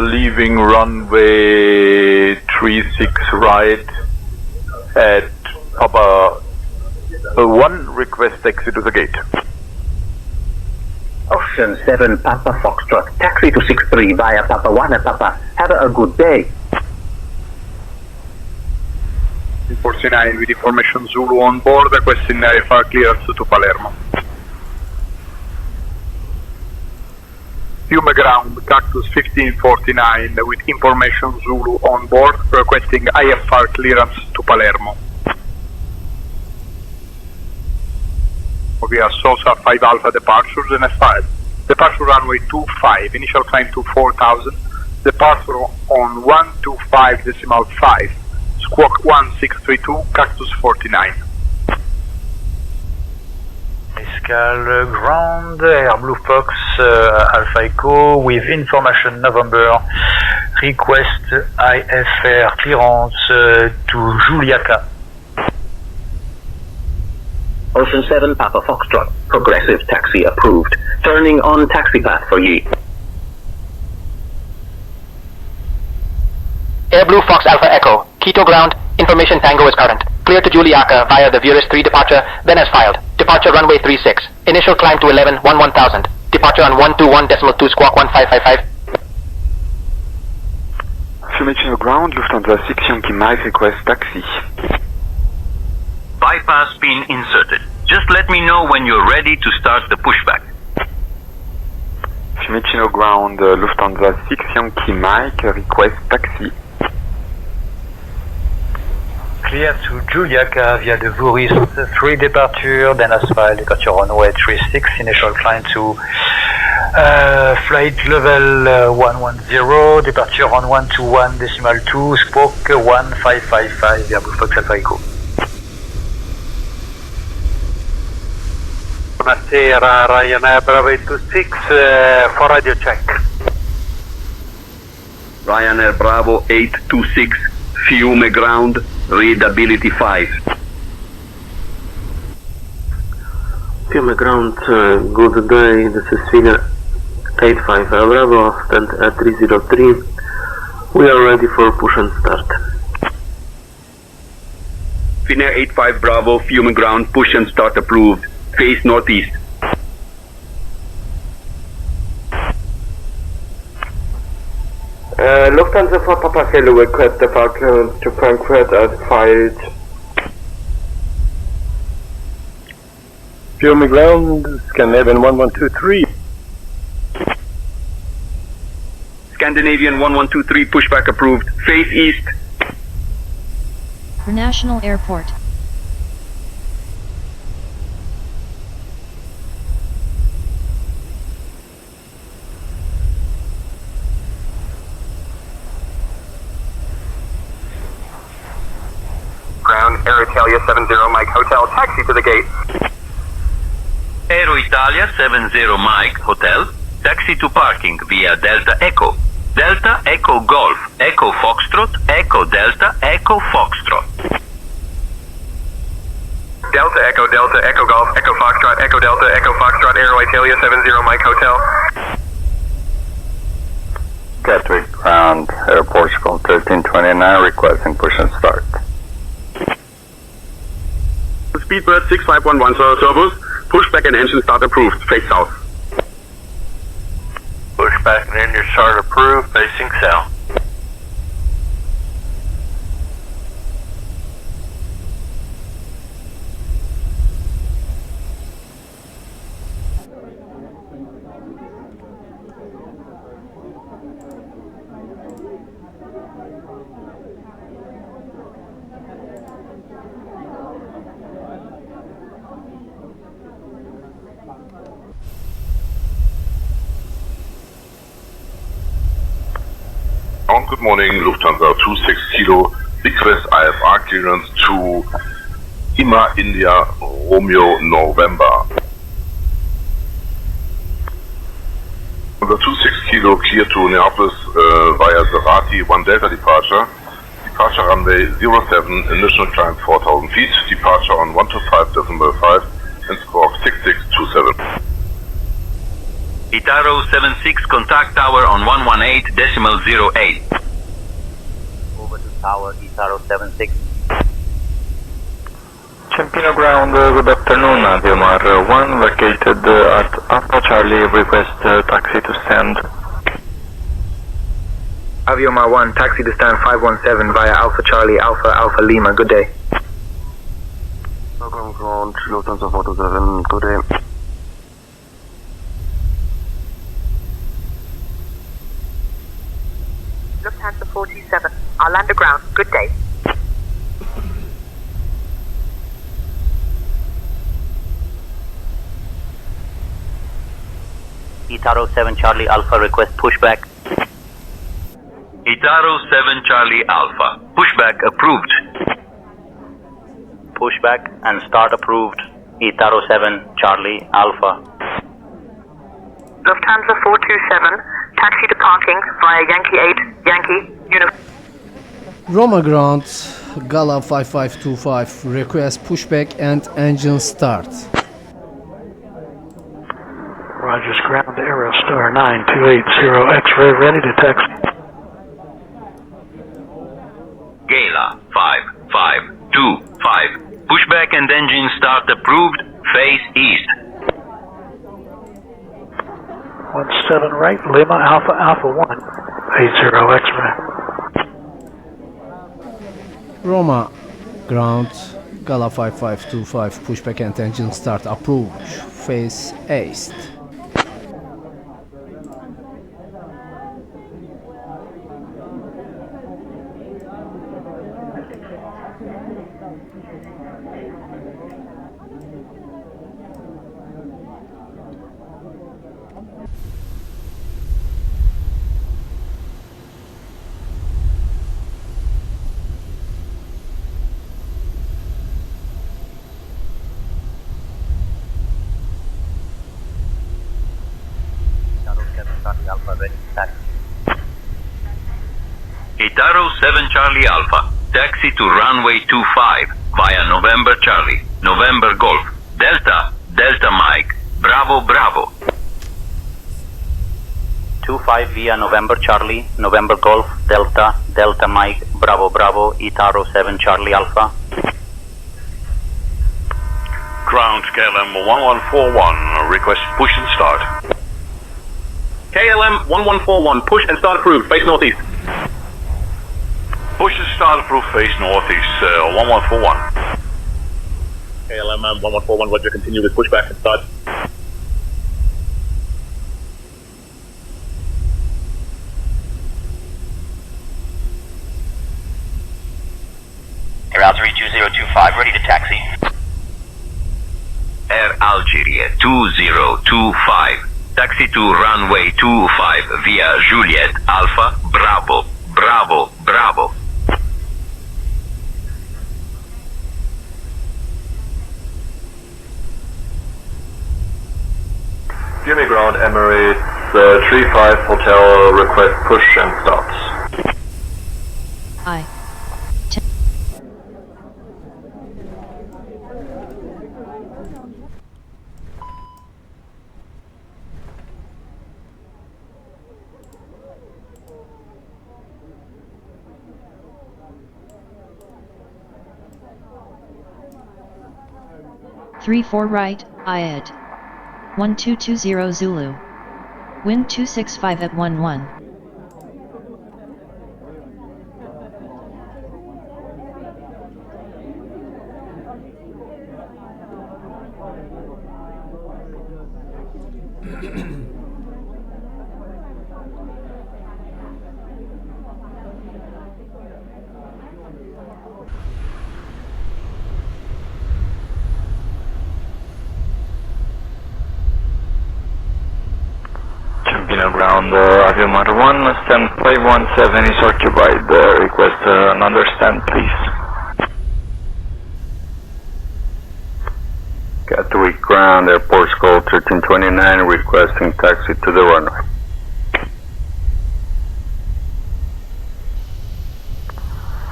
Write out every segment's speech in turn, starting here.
leaving runway 36 right at Papa 1, request taxi to the gate. Ocean 7 Papa Foxtrot, taxi to 63 via Papa 1 at Papa. Have a good day. 49 with information Zulu on board, requesting IFR clearance to Palermo. Fiume ground, Cactus 1549 with information Zulu on board, requesting IFR clearance to Palermo. Via Sosa 5 Alpha departures and S5. Departure runway 25, initial climb to 4000, departure on 125.5, squawk 1632, Cactus 49. Escale ground, Air Blue Fox Alpha Echo with information November, request IFR clearance to Juliaca. Ocean 7 Papa Foxtrot, progressive taxi approved. Turning on taxi path for ye. Air Blue Fox Alpha Echo, Quito ground, information Tango is current. Clear to Juliaca via the Virus 3 departure, then as filed. Departure runway 36, initial climb to 11, 1000. Departure on 121.2 squawk 1555. Fiumicino ground, Lufthansa 6 Yankee Mike, request taxi. Bypass pin inserted. Just let me know when you're ready to start the pushback. Fiumicino ground, Lufthansa 6 Yankee Mike, request taxi. Clear to Juliaca via the Vuris 3 departure, then as filed, departure runway 36, initial climb to flight level 110, departure on 121.2, squawk 1555 via Blue Fox Alpha Echo. Buonasera, Ryanair Bravo 826 for radio check. Ryanair Bravo 826, Fiume ground, readability 5. Fiume ground, good day, this is Fina 85 Bravo, stand at 303. We are ready for push and start. Finnair 85 Bravo, Fiume ground, push and start approved. Face northeast. Lufthansa for Papa Kilo, request departure to Frankfurt as filed. Fiume ground, Scandinavian 1123. Scandinavian 1123, pushback approved. Face east. National Airport. Ground, Air Italia 70 Mike Hotel, taxi to the gate. Aero Italia 70 Mike Hotel, taxi to parking via Delta Echo. Delta Echo Golf, Echo Foxtrot, Echo Delta, Echo Foxtrot. Delta Echo Golf, Echo Foxtrot, Echo Delta, Echo Foxtrot, Aero Italia 70 Mike Hotel. Gatwick ground, Air Portugal 1329, requesting push and start. Speedbird 6511 Turbos, pushback and engine start approved. Face south. Pushback and engine start approved, facing south. Good morning, Lufthansa 26 Kilo, request IFR clearance to Lima, India, Romeo, November. The 26 Kilo clear to Neapolis via Zerati 1 Delta departure. Departure runway 07, initial climb 4000 feet, departure on 125.5 and squawk 6627. Itaro 76, contact tower on 118.08. Over to tower, Itaro 76. Campino ground, good afternoon, Aviomar 1, located at Alpha Charlie, request taxi to stand. Aviomar 1, taxi to stand 517 via Alpha Charlie, Alpha Lima, good day. Welcome ground, Lufthansa 427, good day. Lufthansa 427, Arlanda ground, good day. Itaro 7 Charlie Alpha, request pushback. Itaro 7 Charlie Alpha, pushback approved. Pushback and start approved. Itaro 7 Charlie Alpha. Lufthansa 427, taxi to parking via Yankee 8, Yankee, Roma ground, Gala 5525, request pushback and engine start. Rogers ground, Aerostar 9280, X-ray ready to taxi. Gala 5525, pushback and engine start approved, face east. 17 right, Lima Alpha Alpha 1, 80 X-ray. Roma ground, Gala 5525, pushback and engine start approved, face east. Itaro 7 Charlie Alpha, taxi to runway 25 via November Charlie, November Golf, Delta, Delta Mike, Bravo Bravo. 25 via November Charlie, November Golf, Delta, Delta Mike, Bravo Bravo, Itaro 7 Charlie Alpha. Ground KLM 1141, request push and start. KLM 1141, push and start approved, face northeast. Push and start approved, face northeast, 1141. KLM 1141, roger, continue with pushback and start. Air Algeria 2025, ready to taxi. Air Algeria 2025, taxi to runway 25 via Juliet Alpha Bravo, Bravo, Bravo. Jimmy ground, Emirates 35 Hotel, request push and stops. I. Three 4 right, IAD. 1220 Zulu. Wind 265 at 11. Ground, Aviomar 1, stand 517 is occupied, request another stand please. Gatwick ground, airport call 1329, requesting taxi to the runway.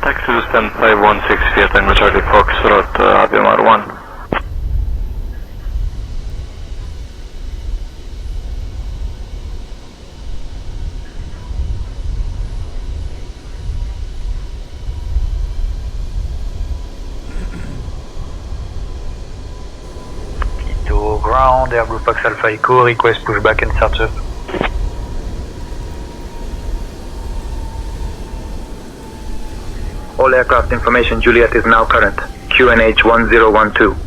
Taxi to stand 516 Fiat and Charlie Foxtrot, Aviomar 1. 516 ground, Air Blue Fox Alpha Echo, request pushback and startup. All aircraft information Juliet is now current. QNH 1012.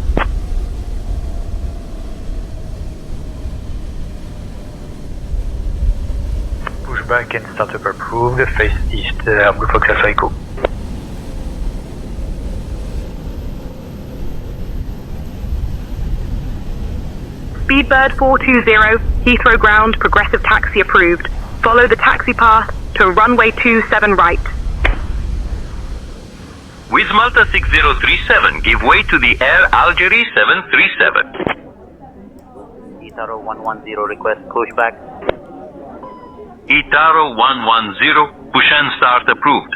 Pushback and startup approved, face east, Air Blue Fox Alpha Echo. Speedbird 420, Heathrow ground, progressive taxi approved. Follow the taxi path to runway 27 right. With Malta 6037, give way to the Air Algerie 737. Itaro 110, request pushback. Itaro 110, push and start approved.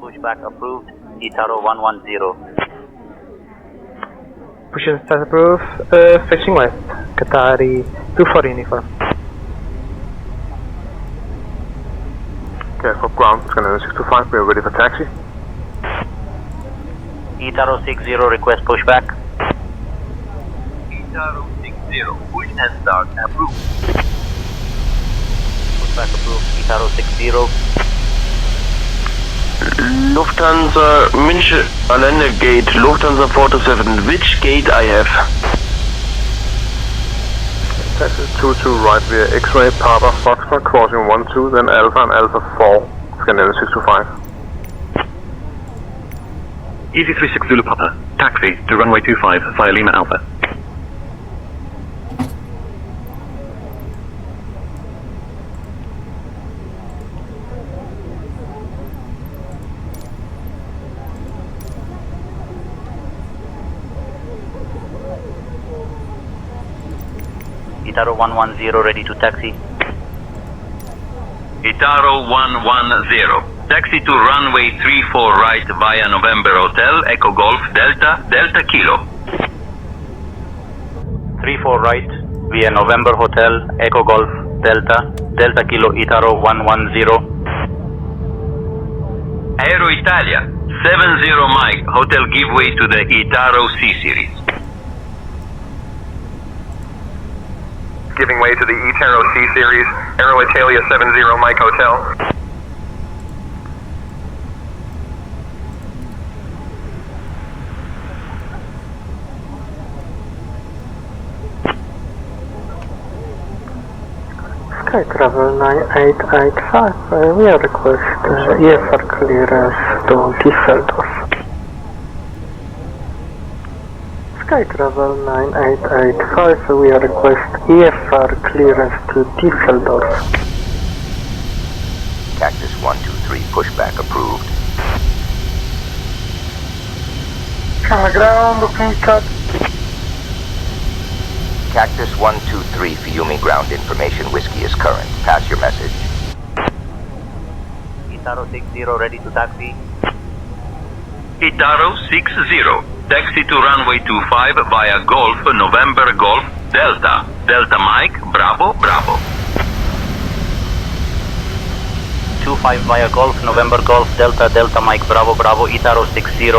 Pushback approved. Itaro 110. Push and start approved. Fetching west. Qatari 24 uniform. Okay, for ground, scanner 625, we are ready for taxi. Itaro 60, request pushback. Itaro 60, push and start approved. Pushback approved. Itaro 60. Lufthansa München Gate, Lufthansa 427, which gate I have? Taxi 22 right via X-ray, Papa, Foxtrot, crossing 12, then Alpha and Alpha 4, Scandinavia 625. Easy 36 Zulu Papa, taxi to runway 25 via Lima Alpha. Itaro 110, ready to taxi. Itaro 110, taxi to runway 34 right via November Hotel, Echo Golf, Delta, Delta Kilo. 34 right via November Hotel, Echo Golf, Delta, Delta Kilo, Itaro 110. Aero Italia, 70 Mike, hotel give way to the Itaro C-Series. Giving way to the Itaro C-Series, Aero Italia 70 Mike Hotel. Sky Travel 9885, we are request EFR clearance to Düsseldorf. Sky Travel 9885, we are request EFR clearance to Düsseldorf. Cactus 123, pushback approved. On the ground, looking cut. Cactus 123, Fiume ground information, whiskey is current. Pass your message. Itaro 60, ready to taxi. Itaro 60, taxi to runway 25 via Golf, November Golf, Delta, Delta Mike, Bravo, Bravo. 25 via Golf, November Golf, Delta, Delta Mike, Bravo, Bravo, Itaro 60.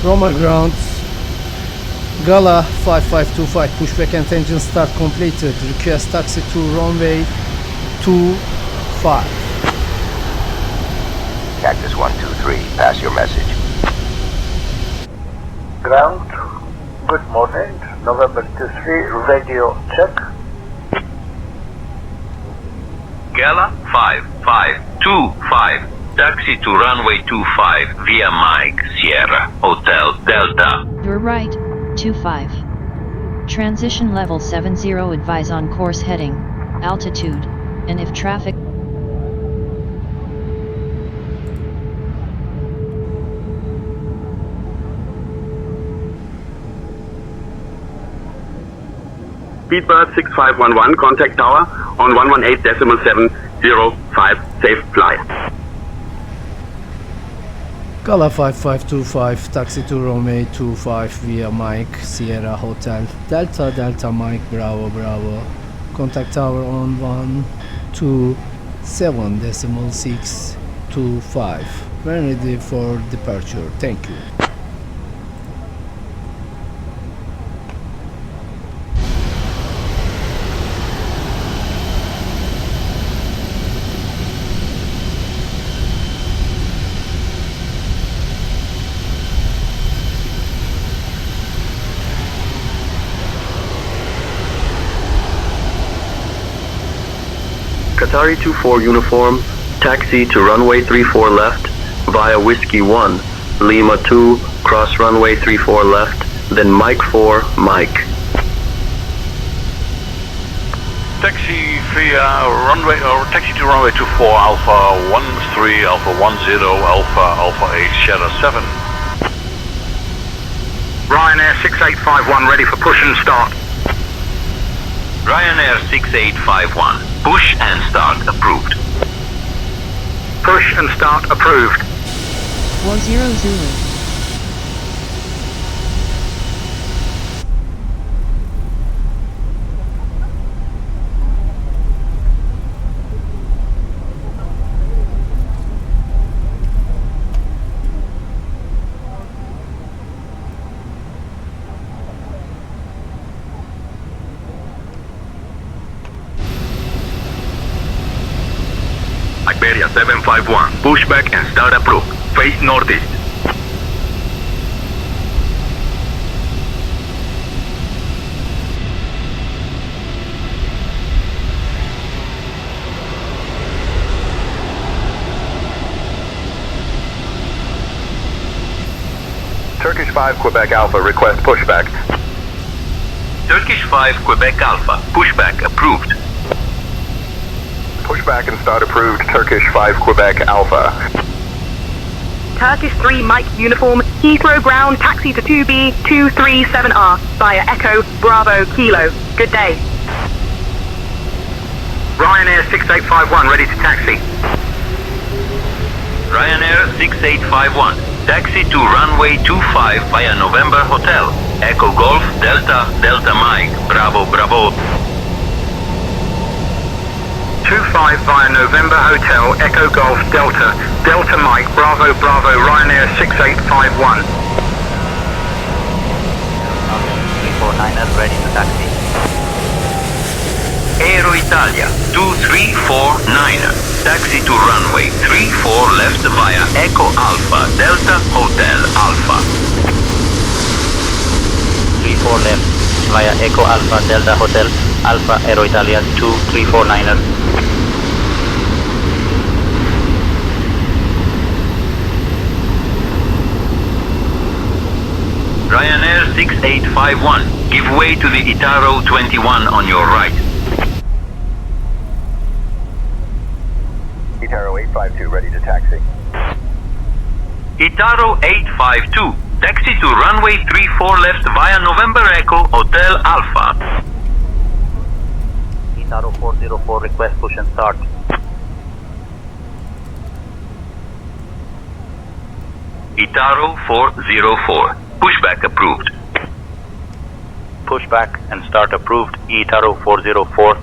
Roma ground, Gala 5525, pushback and engine start completed. Request taxi to runway 25. Cactus 123, pass your message. Ground, good morning, November 23, radio check. Gala 5525, taxi to runway 25 via Mike, Sierra, Hotel, Delta. You're right, 25. Transition level 70, advise on course heading, altitude, and if traffic. Speedbird 6511, contact tower on 118.705, safe flight. Gala 5525, taxi to runway 25 via Mike, Sierra Hotel, Delta, Delta Mike, Bravo, Bravo. Contact tower on 127.6, 525. When ready for departure. Thank you. Qatari 24 uniform, taxi to runway 34 left via Whiskey 1, Lima 2, cross runway 34 left, then Mike 4, Mike. Taxi via runway, or taxi to runway 24, Alpha 13, Alpha 10, Alpha 8, Shadow 7. Ryanair 6851 ready for push and start. Ryanair 6851, push and start approved. Push and start approved. 10 Zulu. Iberia 751, pushback and start approved. Face northeast. Turkish 5 Quebec Alpha request pushback. Turkish 5 Quebec Alpha, pushback approved. Pushback and start approved. Turkish 5 Quebec Alpha. Turkish 3 Mike uniform, Heathrow ground, taxi to 2B 237R via Echo Bravo Kilo. Good day. Ryanair 6851 ready to taxi. Ryanair 6851, taxi to runway 25 via November Hotel, Echo Golf Delta Delta Mike, Bravo Bravo. 25 via November Hotel, Echo Golf Delta, Delta Mike, Bravo Bravo, Ryanair 6851. 349ers ready to taxi. Aero Italia 2349er, taxi to runway 34 left via Echo Alpha Delta Hotel Alpha. 34 left via Echo Alpha Delta Hotel Alpha Aero Italia 2349ers. Ryanair 6851, give way to the Itaro 21 on your right. Itaro 852 ready to taxi. Itaro 852, taxi to runway 34 left via November Echo Hotel Alpha. Itaro 404 request push and start. Itaro 404, pushback approved. Pushback and start approved. Itaro 404.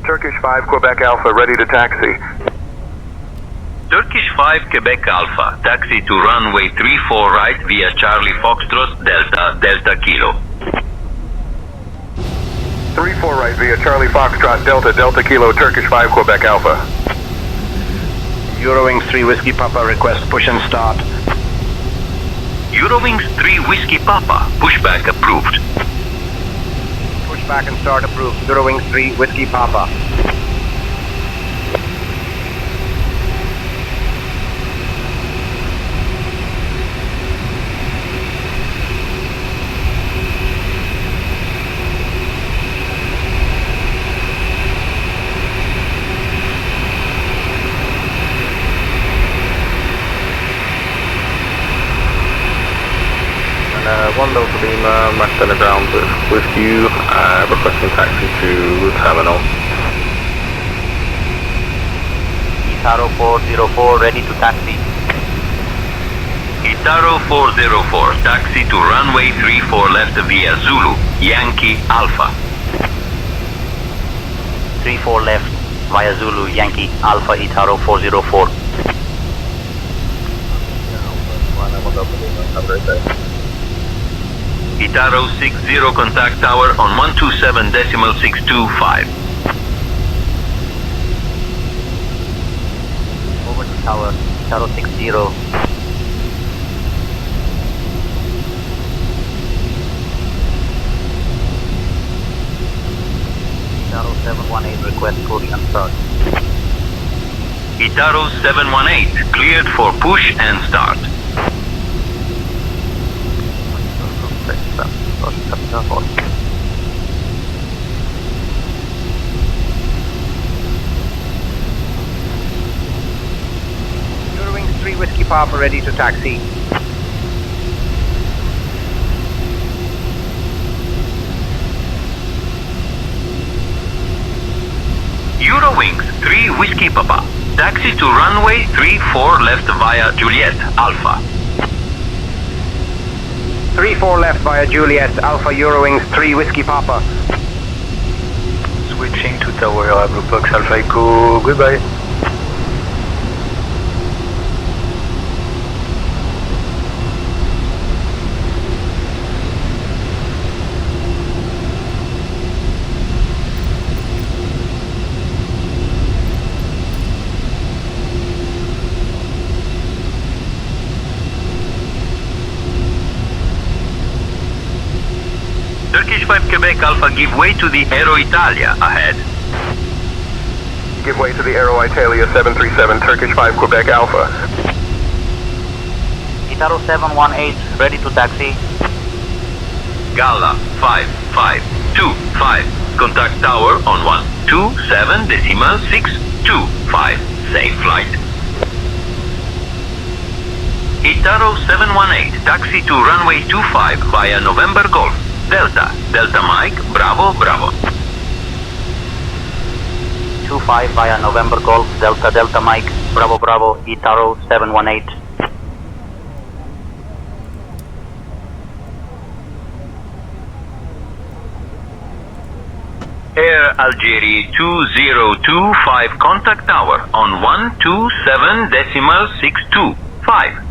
Turkish 5 Quebec Alpha ready to taxi. Turkish 5 Quebec Alpha, taxi to runway 34 right via Charlie Foxtrot Delta Delta Kilo. 34 right via Charlie Foxtrot Delta Delta Kilo, Turkish 5 Quebec Alpha. Eurowings 3 Whiskey Papa request push and start. Eurowings 3 Whiskey Papa, pushback approved. Pushback and start approved. Eurowings 3 Whiskey Papa. One Delta Lima, Mac Telegram with you, requesting taxi to terminal. Itaro 404 ready to taxi. Itaro 404, taxi to runway 34 left via Zulu, Yankee Alpha. 34 left via Zulu Yankee Alpha Itaro 404. Itaro 60 contact tower on 127.625. Over to tower, Itaro 60. Itaro 718 request push and start. Itaro 718 cleared for push and start. Eurowings 3 Whiskey Papa ready to taxi. Eurowings 3 Whiskey Papa. Taxi to runway 34 left via Juliet Alpha. 34 left via Juliet Alpha Eurowings 3 Whiskey Papa. Switching to tower Blue Box Alpha Echo, goodbye. Turkish 5 Quebec Alpha, give way to the Aero Italia ahead. Give way to the Aero Italia 737, Turkish 5 Quebec Alpha. Itaro 718 ready to taxi. Gala 5525. Contact tower on 127.625. Safe flight. Itaro 718, taxi to runway 25 via November Golf. Delta, Delta Mike, Bravo, Bravo. 25 via November Golf, Delta, Delta Mike, Bravo, Bravo, Itaro 718. Air Algeria 2025, contact tower on 127.625.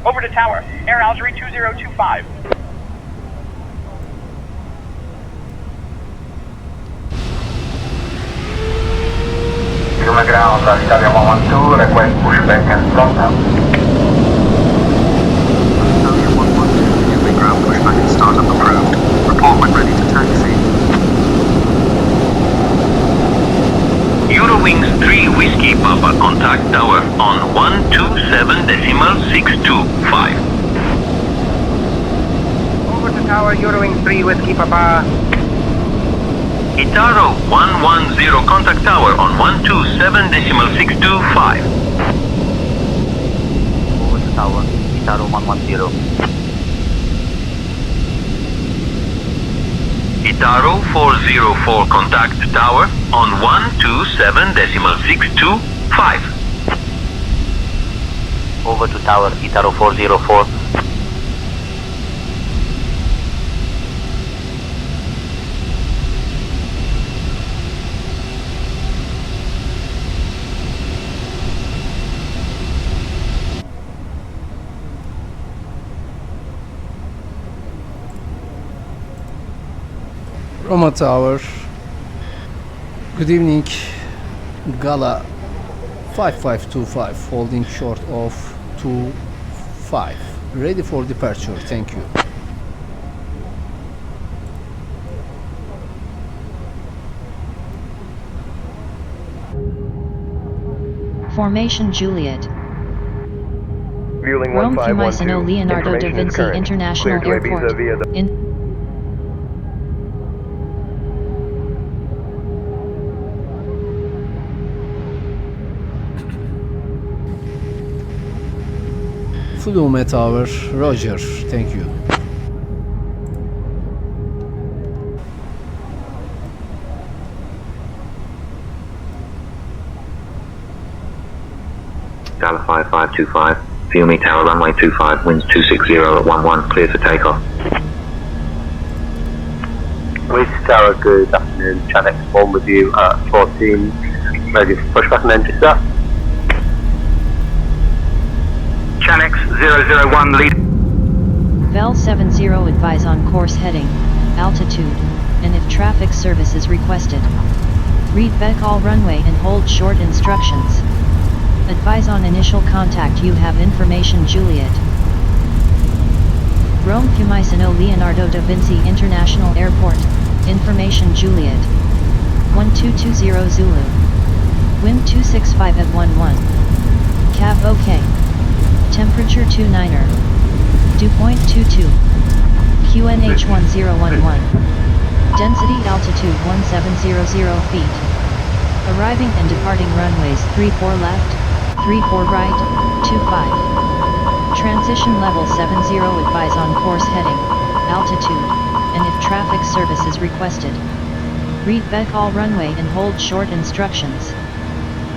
Over to tower, Air Algeria 2025. Human ground, Italia 112, request pushback and stop now. Italia 112, human ground pushback and startup approved. Report when ready to taxi. Eurowings 3 Whiskey Papa, contact tower on 127.625. Over to tower Eurowings 3 Whiskey Papa. Itaro 110, contact tower on 127.625. Over to tower, Itaro 110. Itaro 404, contact tower on 127.625. Over to tower, Itaro 404. Roma Tower. Good evening. Gala 5525, holding short of 25. Ready for departure, thank you. Formation Juliet. Fueling Rome 1512. Fiumicino Leonardo da Vinci International Airport. Flume Tower, Roger, thank you. Gala 5525, Fiume Tower runway 25, winds 260 at 11, clear for takeoff. Great Sarah, good afternoon. Chanex 1 with you at 14. Ready for pushback and entry start. Chanex 001 lead. Vel 70 advise on course heading, altitude, and if traffic service is requested. Read back all runway and hold short instructions. Advise on initial contact you have information Juliet. Rome Fiumicino Leonardo da Vinci International Airport, information Juliet. 1220 Zulu. Wind 265 at 11. Cav OK. Temperature 29er. Dew point 22. QNH 1011. Density altitude 1700 feet. Arriving and departing runways 34 left, 34 right, 25. Transition level 70 advise on course heading, altitude, and if traffic service is requested. Read back all runway and hold short instructions.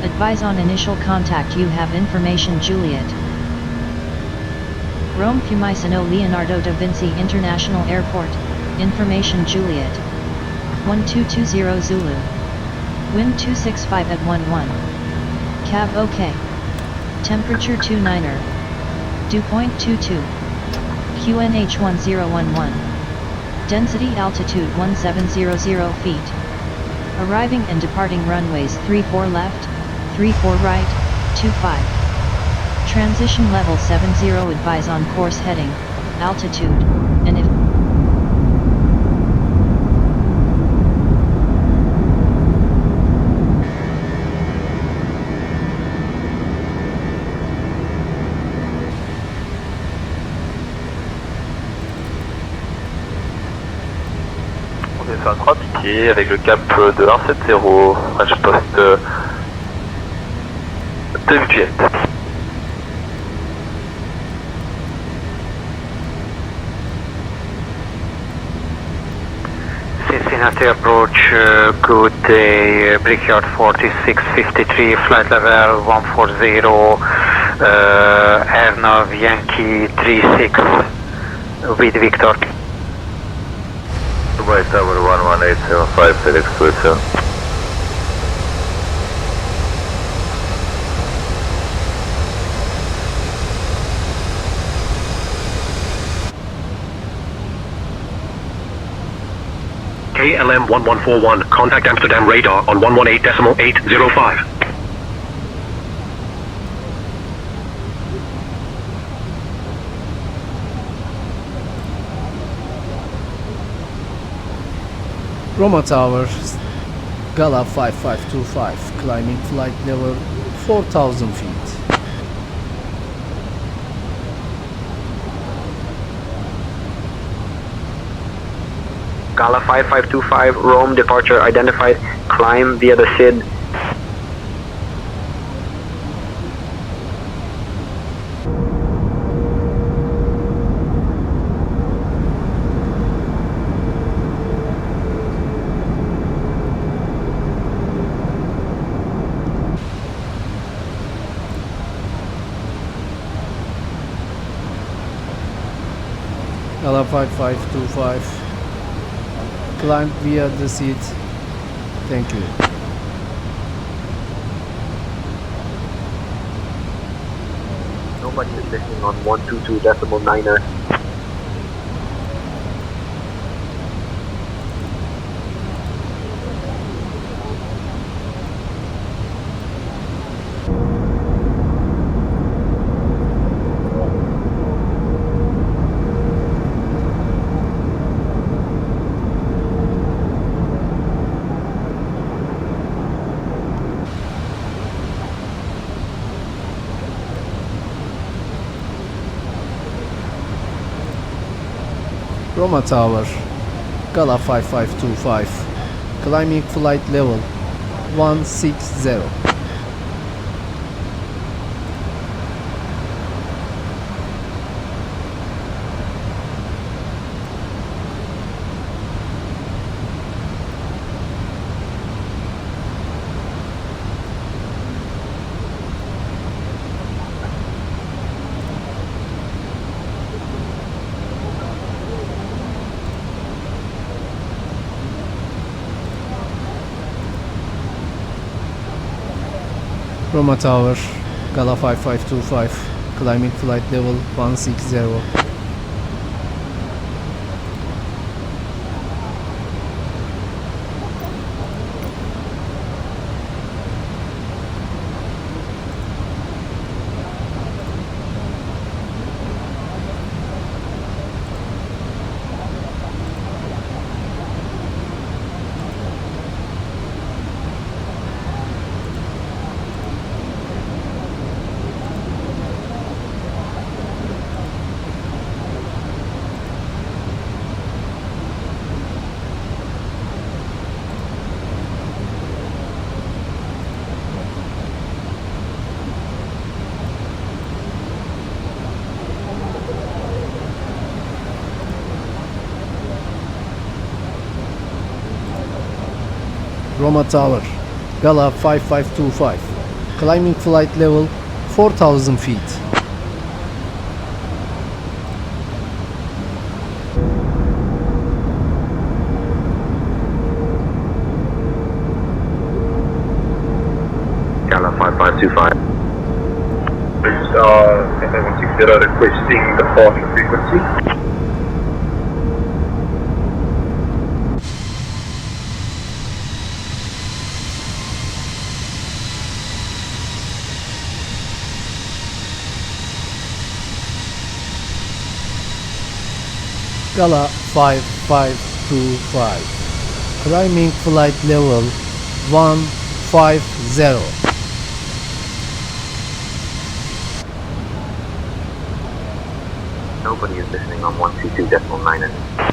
Advise on initial contact you have information Juliet. Rome Fiumicino Leonardo da Vinci International Airport, information Juliet. 1220 Zulu. Wind 265 at 11. Cav OK. Temperature 29er. Dew point 22. QNH 1011. Density altitude 1700 feet. Arriving and departing runways 34 left, 34 right, 25. Transition level 70 advise on course heading, altitude, and if On est sur un 3 piqué avec le cap de 170, French Post de Juliet. Cincinnati approach, good day, Brickyard 4653, flight level 140, Airnav Yankee 36 with Victor. Dubai Tower 11875, Felix 27. KLM 1141, contact Amsterdam radar on 118.805. Roma Tower, Gala 5525, climbing flight level 4000 feet. Gala 5525, Rome, departure identified, climb via the SID. Gala 5525. Climb via the seat. Thank you. Nobody is listening on 122.9er. Roma Tower, Gala 5525, climbing flight level 160. Roma Tower, Gala 5525, climbing flight level 160. Roma Tower, Gala 5525, climbing flight level 4000 feet. Gala 5525. FA160 requesting departure frequency. Gala 5525, climbing flight level 150. Nobody is listening on 122.9.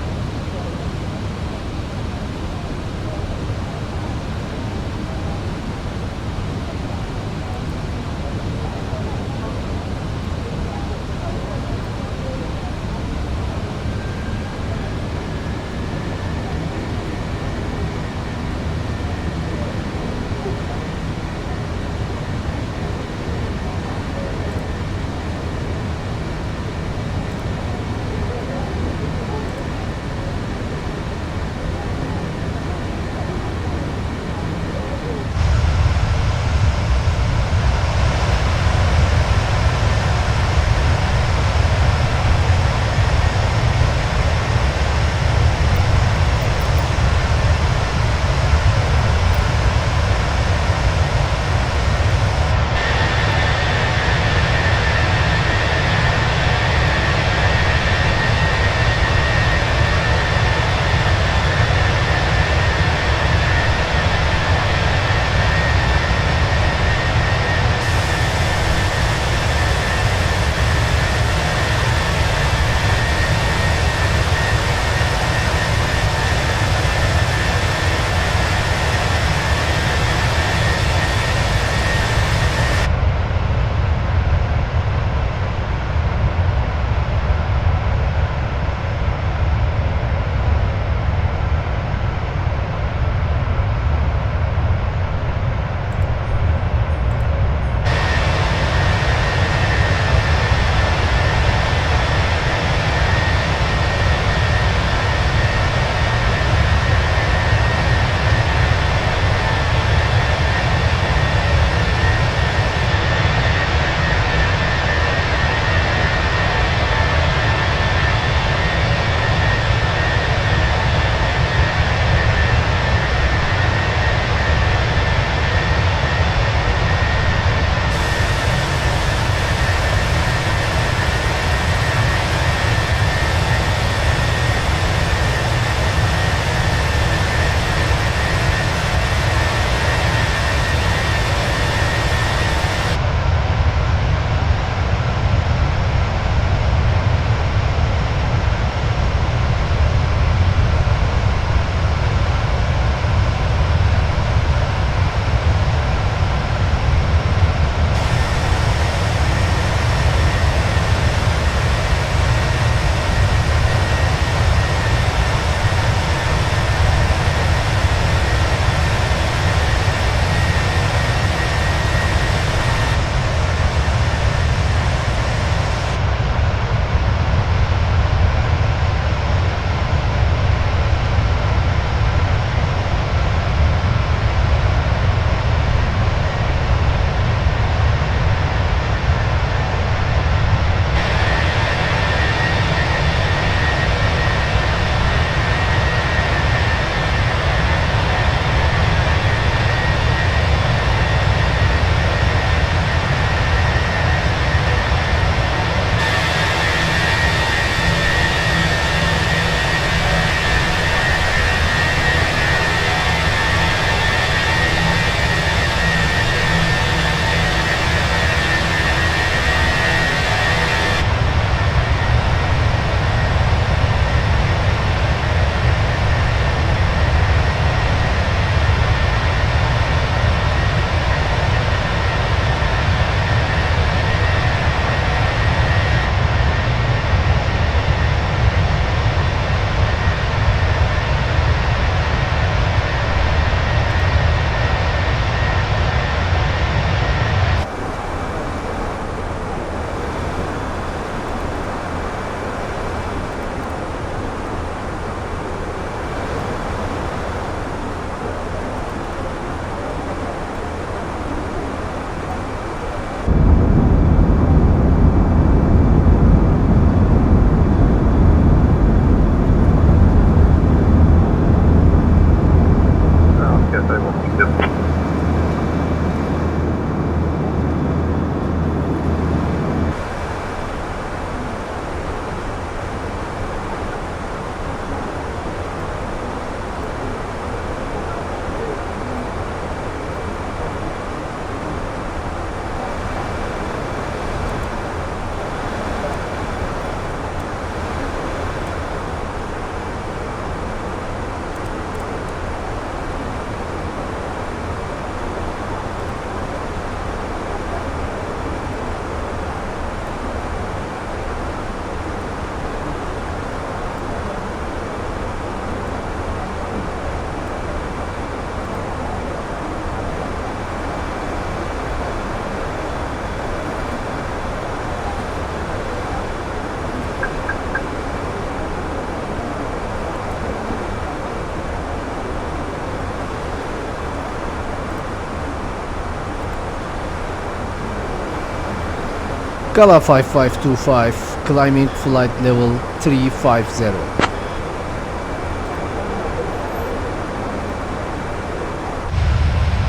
Gala 5525, climbing flight level 350.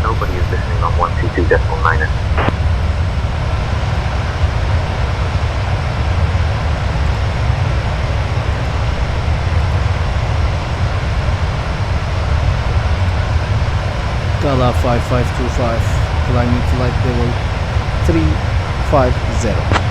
Nobody is listening on 122.9. Gala 5525, climbing flight level 350.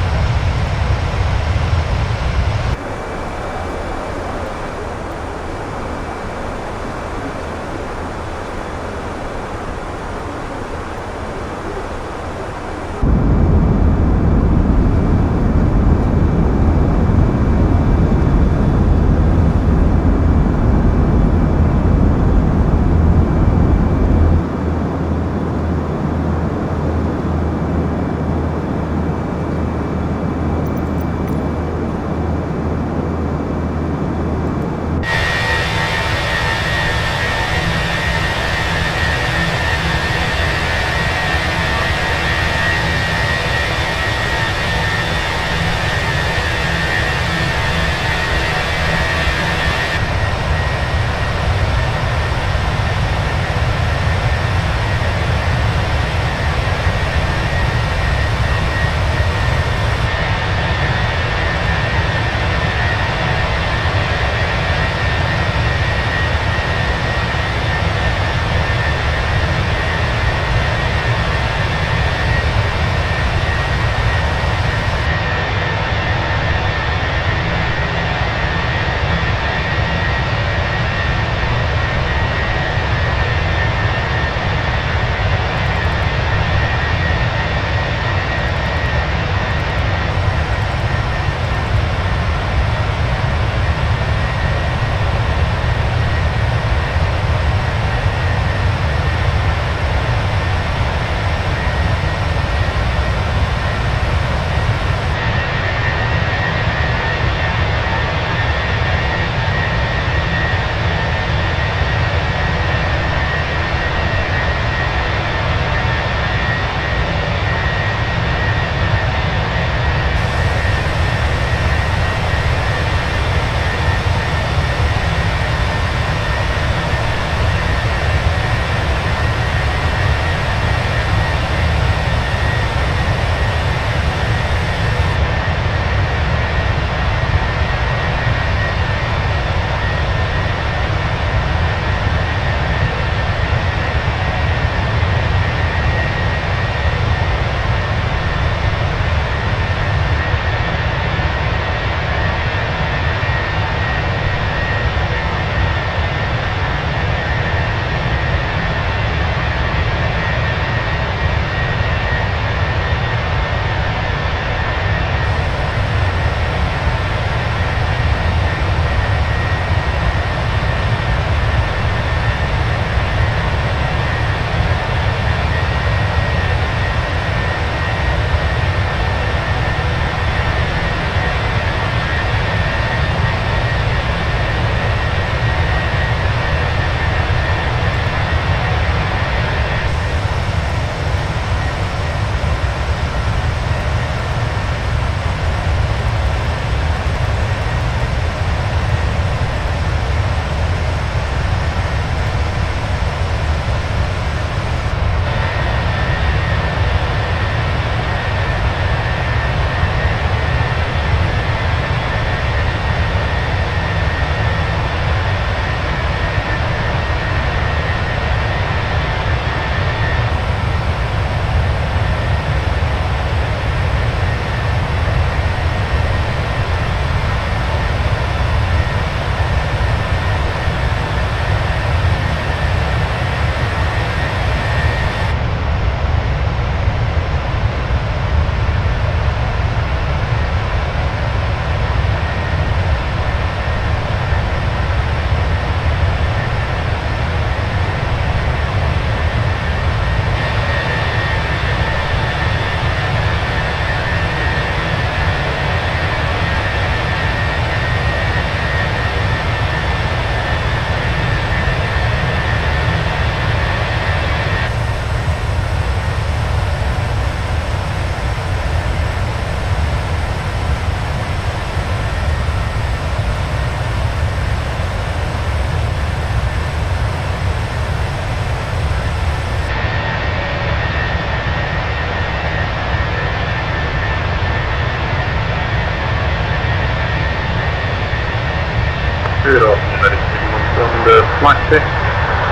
ladies and gentlemen, on the flight deck.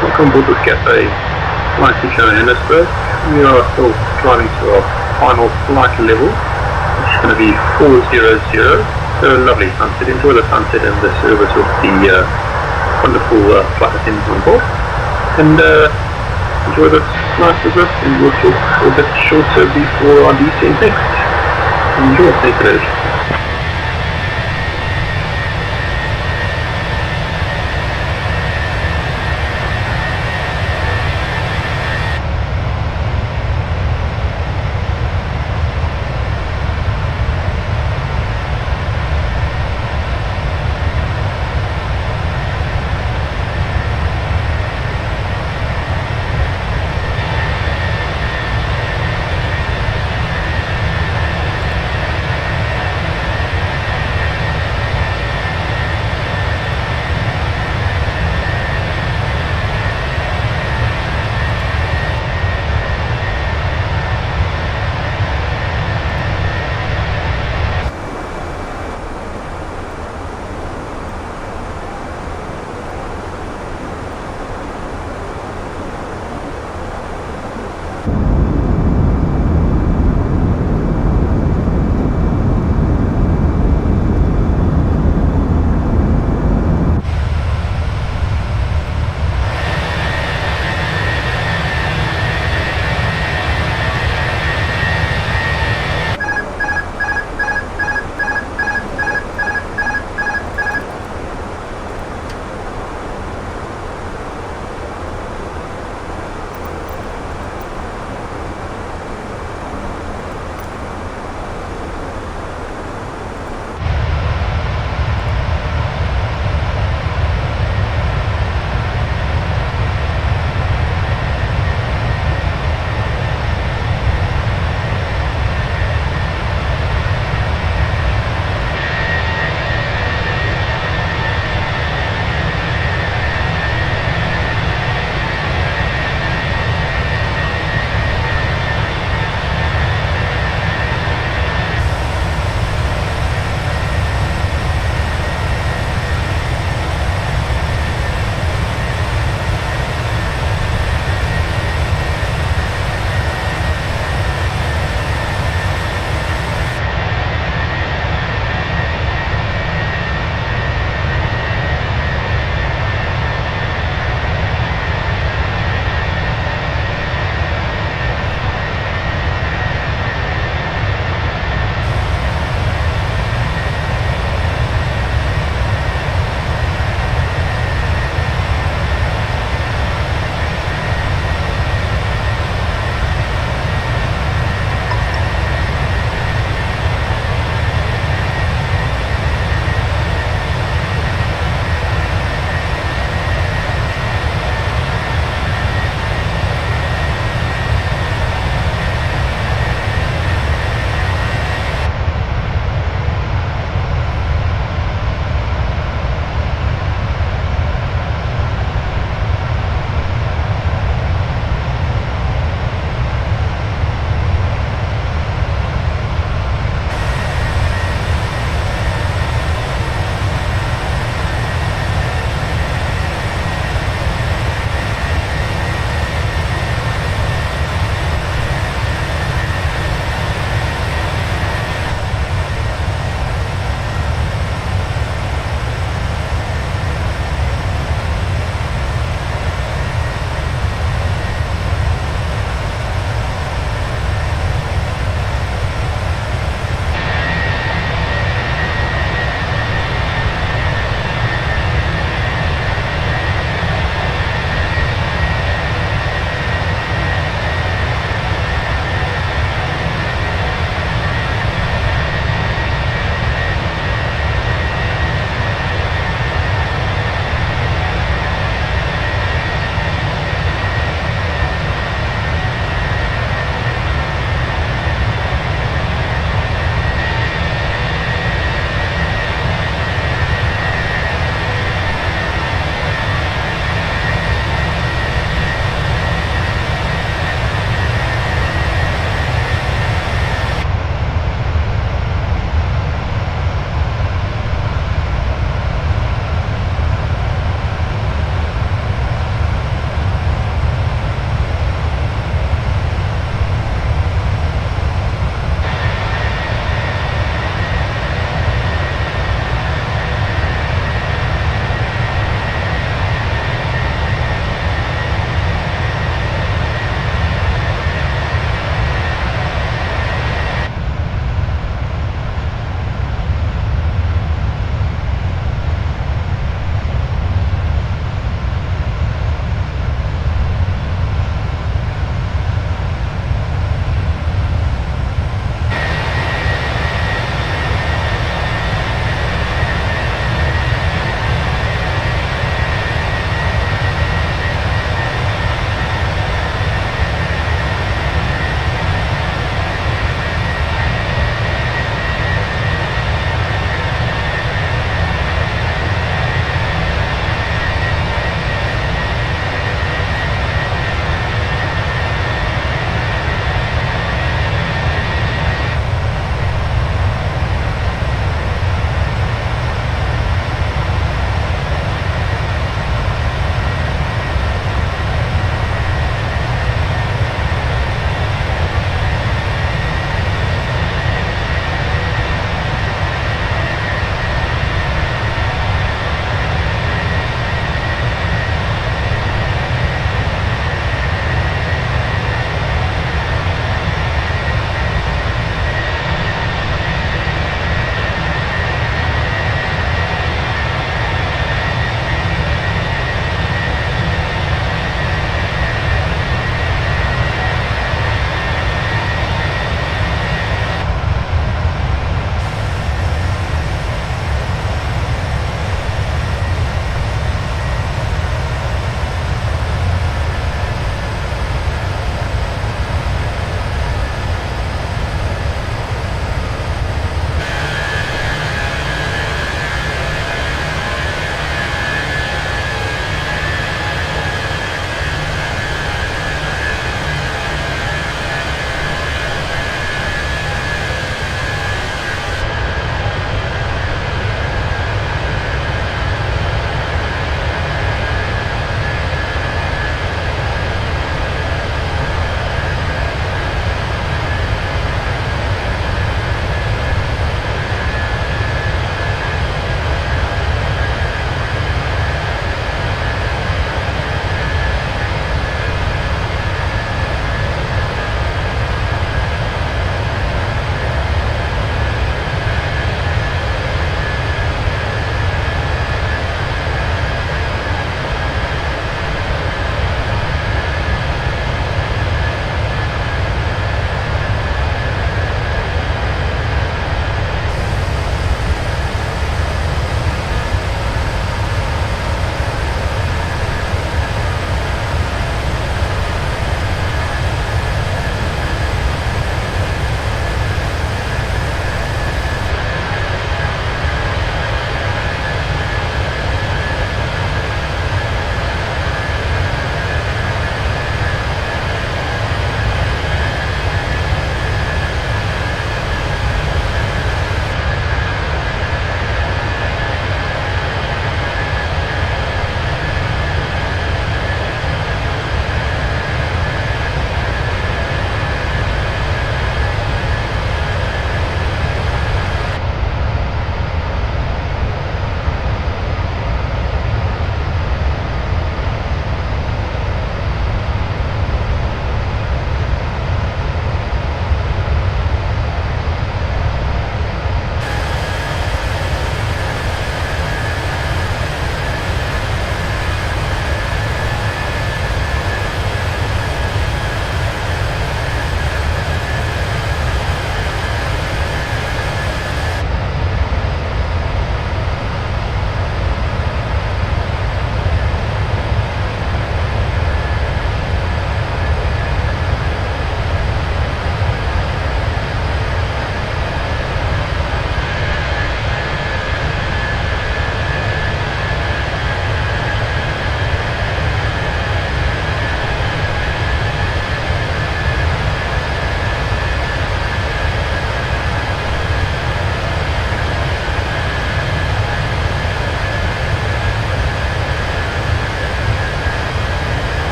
Welcome aboard the Cathay Flight to Johannesburg. We are still driving to our final flight level, which is going to be 400. So lovely sunset. Enjoy the sunset and the service of the wonderful flight attendants on board. And enjoy this nice visit, and we'll talk a bit shorter before our descent next. Enjoy, thank you.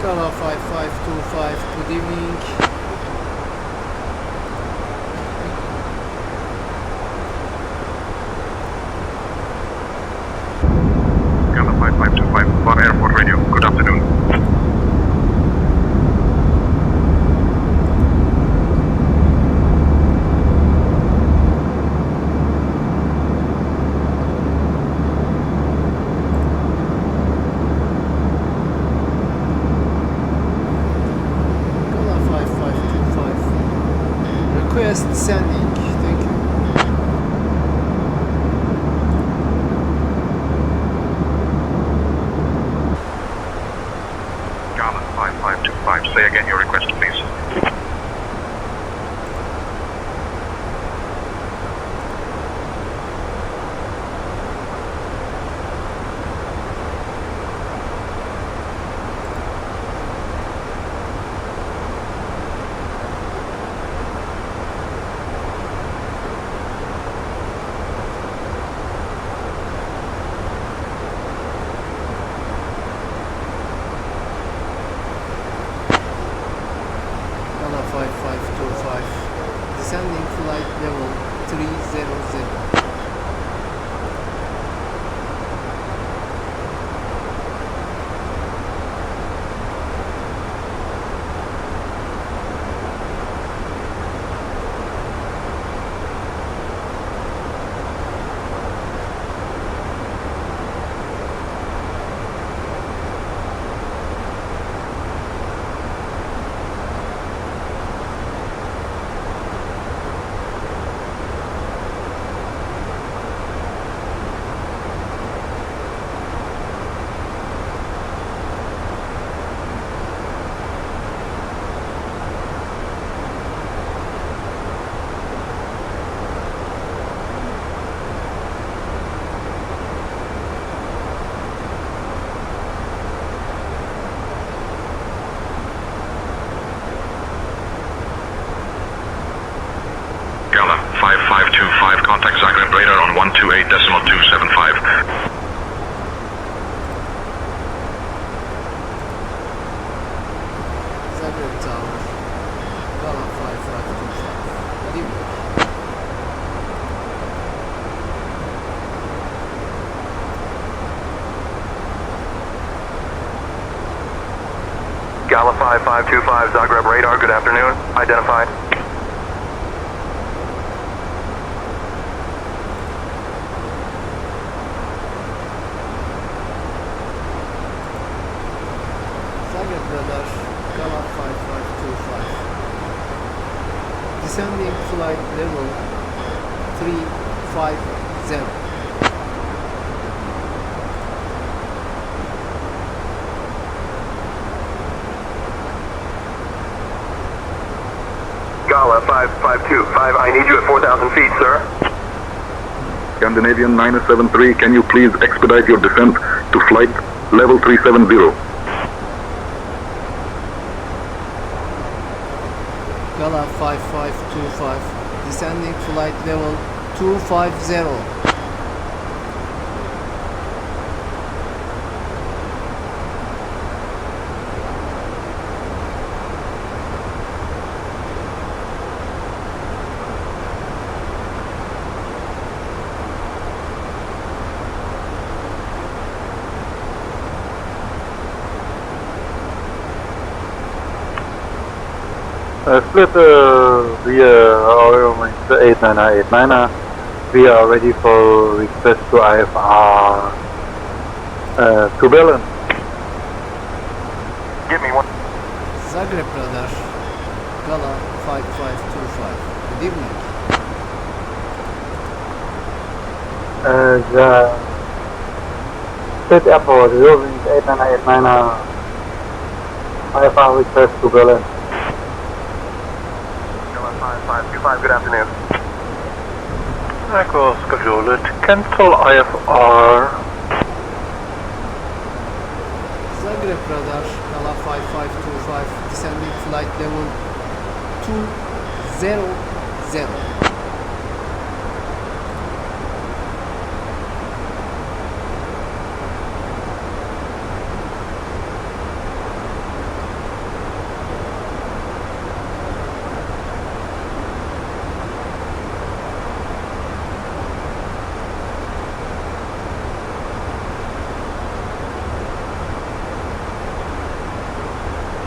Gala 5525, good evening. Gala 5525, Bar Airport Radio, good afternoon. Sending, thank you. Gala 5525, say again your request, please. Descending flight level 300. Gala 5525, contact Zagreb radar on 128.275. Zagreb Tower, Gala 5525. Good evening. Gala 5525, Zagreb radar, good afternoon. Identified. Zagreb radar, Gala 5525. Descending flight level 350. Gala 5525, I need you at 4,000 feet, sir. Scandinavian 973, can you please expedite your descent to flight level 370? Gala 5525, descending flight level 250. Split via Airlines 8989. We are ready for request to IFR to Berlin. Give me one. Zagreb radar, Gala 5525. Good evening. The Split Airport, Airlines 8989. IFR request to Berlin. 5525, good afternoon. Echo scheduled. Cancel IFR. Zagreb radar, Gala 5525, descending flight level 200.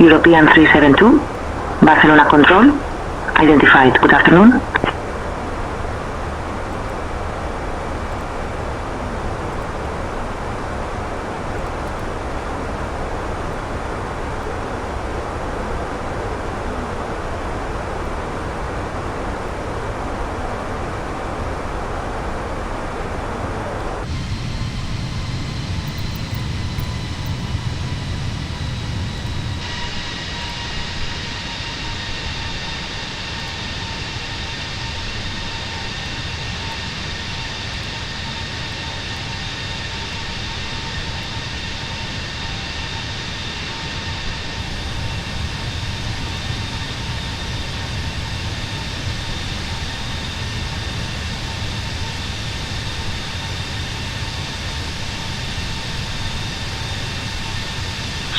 European 372, Barcelona Control, identified. Good afternoon.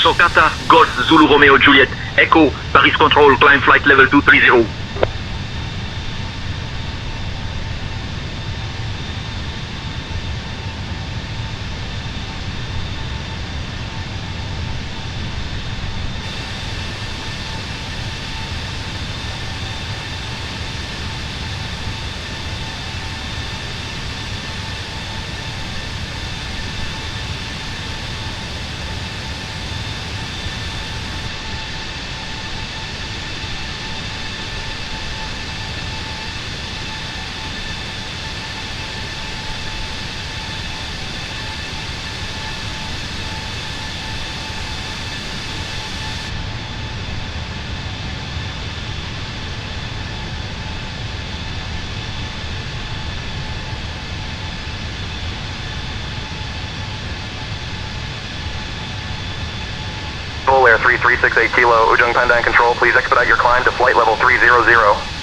Socata, Golf, Zulu, Romeo, Juliet, Echo, Paris Control, climb flight level 230. Air 3368 Kilo, Ujung Pandang Control, please expedite your climb to flight level 300.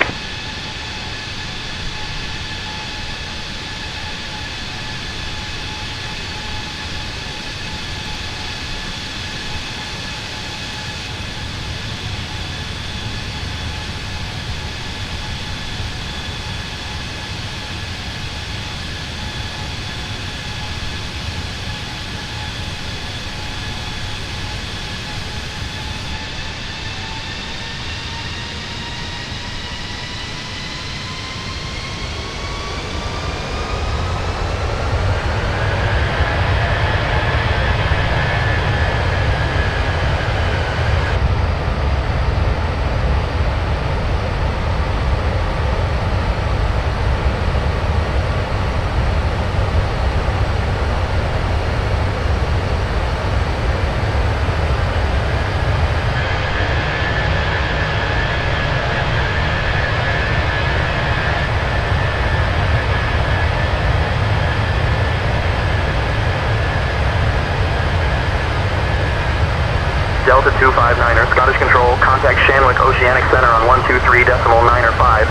Delta 259er, Scottish Control, contact Shanwick Oceanic Center on 123.9 or 5.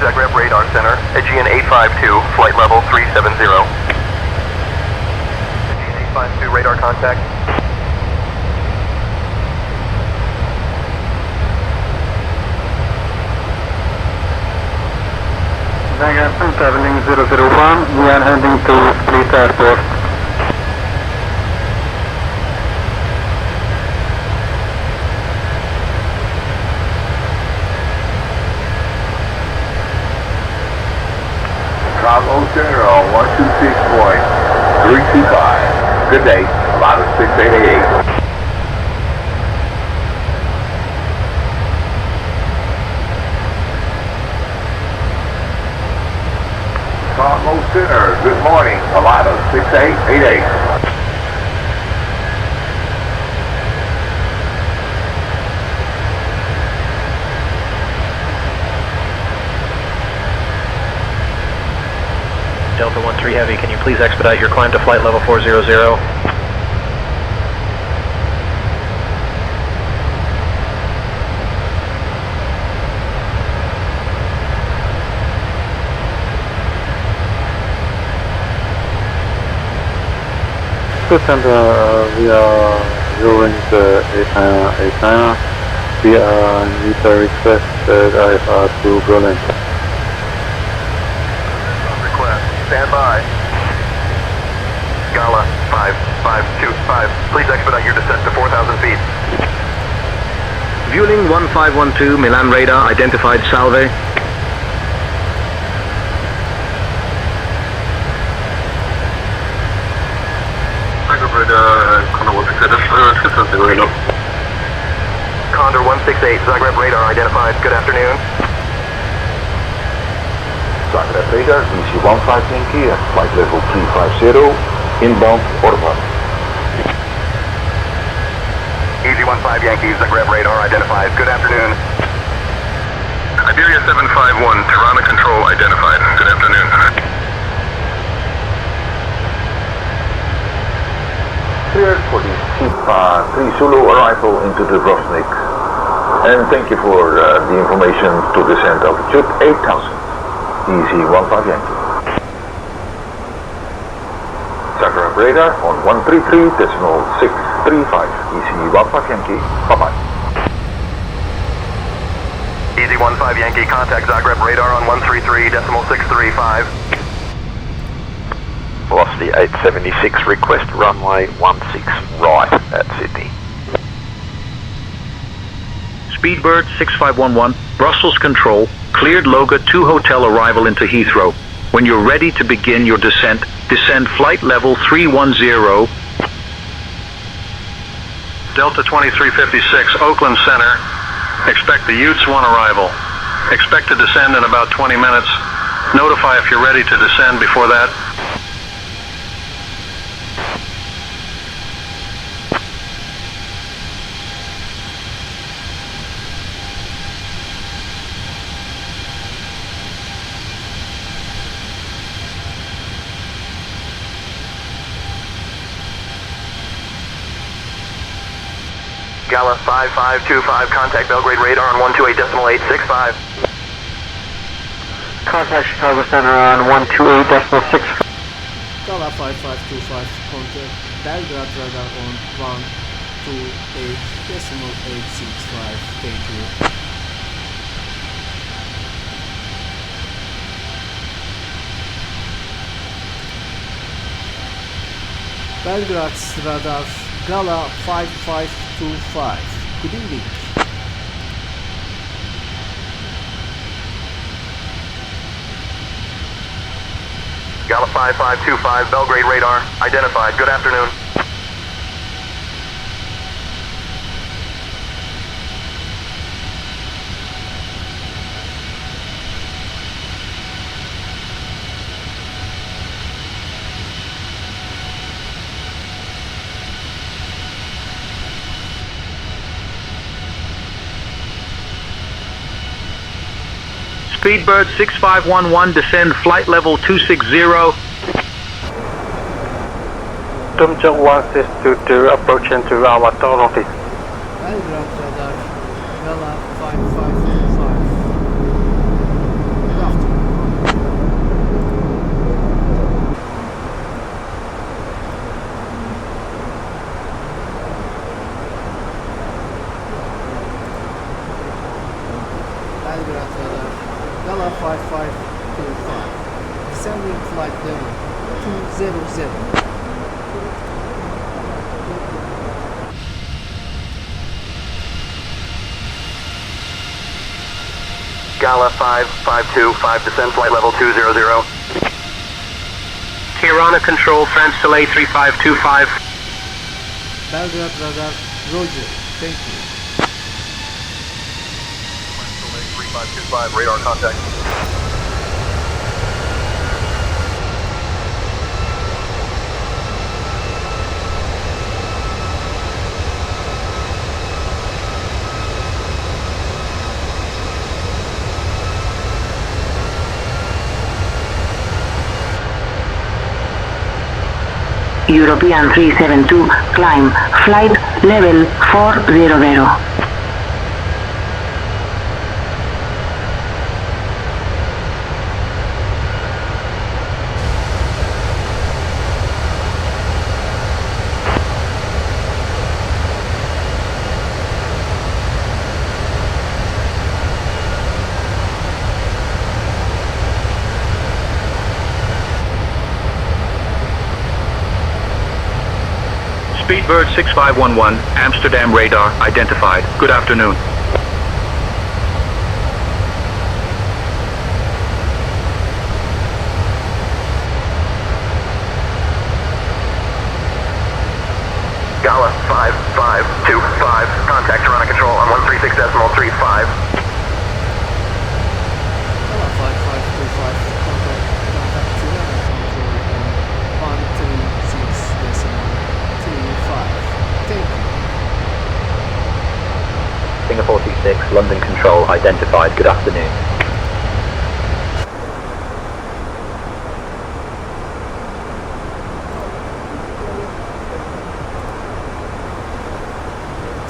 Zagreb Radar Center, Aegean 852, flight level 370. Aegean 852, radar contact. Zagreb traveling 001, we are heading to Split Airport. Bravo General 126.325. Good day, about 6888. Bravo Center, good morning, a lot of 6888. Delta 13 Heavy, can you please expedite your climb to flight level 400? And we are using the A9. We need a request IFR to Berlin. stand by. Gala 5525, please expedite your descent to 4,000 feet. Vueling 1512, Milan radar identified Salve. Condor 168, Zagreb radar identified. Good afternoon. Zagreb radar, EC-15 Yankee at flight level 350, inbound Orban. EC-15 Yankee, Zagreb radar identified. Good afternoon. Iberia 751, Tirana control identified. Good afternoon. Cleared for the Jeep 3 Zulu arrival into the Dubrovnik. And thank you for the information to descent altitude 8,000. EC-15 Yankee. Zagreb radar on 133.635. EC-15 Yankee. Bye-bye. EC-15 Yankee, contact Zagreb radar on 133.635. Velocity 876, request runway 16 right at Sydney. Speedbird 6511, Brussels Control, cleared Loga 2 Hotel arrival into Heathrow. When you're ready to begin your descent, descend flight level 310. Delta 2356, Oakland Center. Expect the Utes 1 arrival. Expect to descend in about 20 minutes. Notify if you're ready to descend before that. Gala 5525, contact Belgrade radar on 128.865. Contact Chicago Center on 128.6. Gala 5525, contact Belgrade radar on 128.865. Thank you. Belgrade radar Gala 5525. Good evening. Gala 5525, Belgrade radar identified. Good afternoon. Speedbird 6511, descend flight level 260. Tumjok 1622, approach into our Toronto. Belgrade radar Gala 5525. Good afternoon. Belgrade radar Gala 5525, descending flight level 200. Gala 5525, descend flight level 200. Tirana Control, France Delay 3525. Belgrade radar, Roger, thank you. 3525, radar contact. European 372, climb, flight level 400. Speedbird 6511, Amsterdam radar identified. Good afternoon. Gala 5525, contact Toronto Control on 136.35. Gala 5525, contact Toronto Control on 136.35. Thank you. Singapore 26, London Control identified. Good afternoon.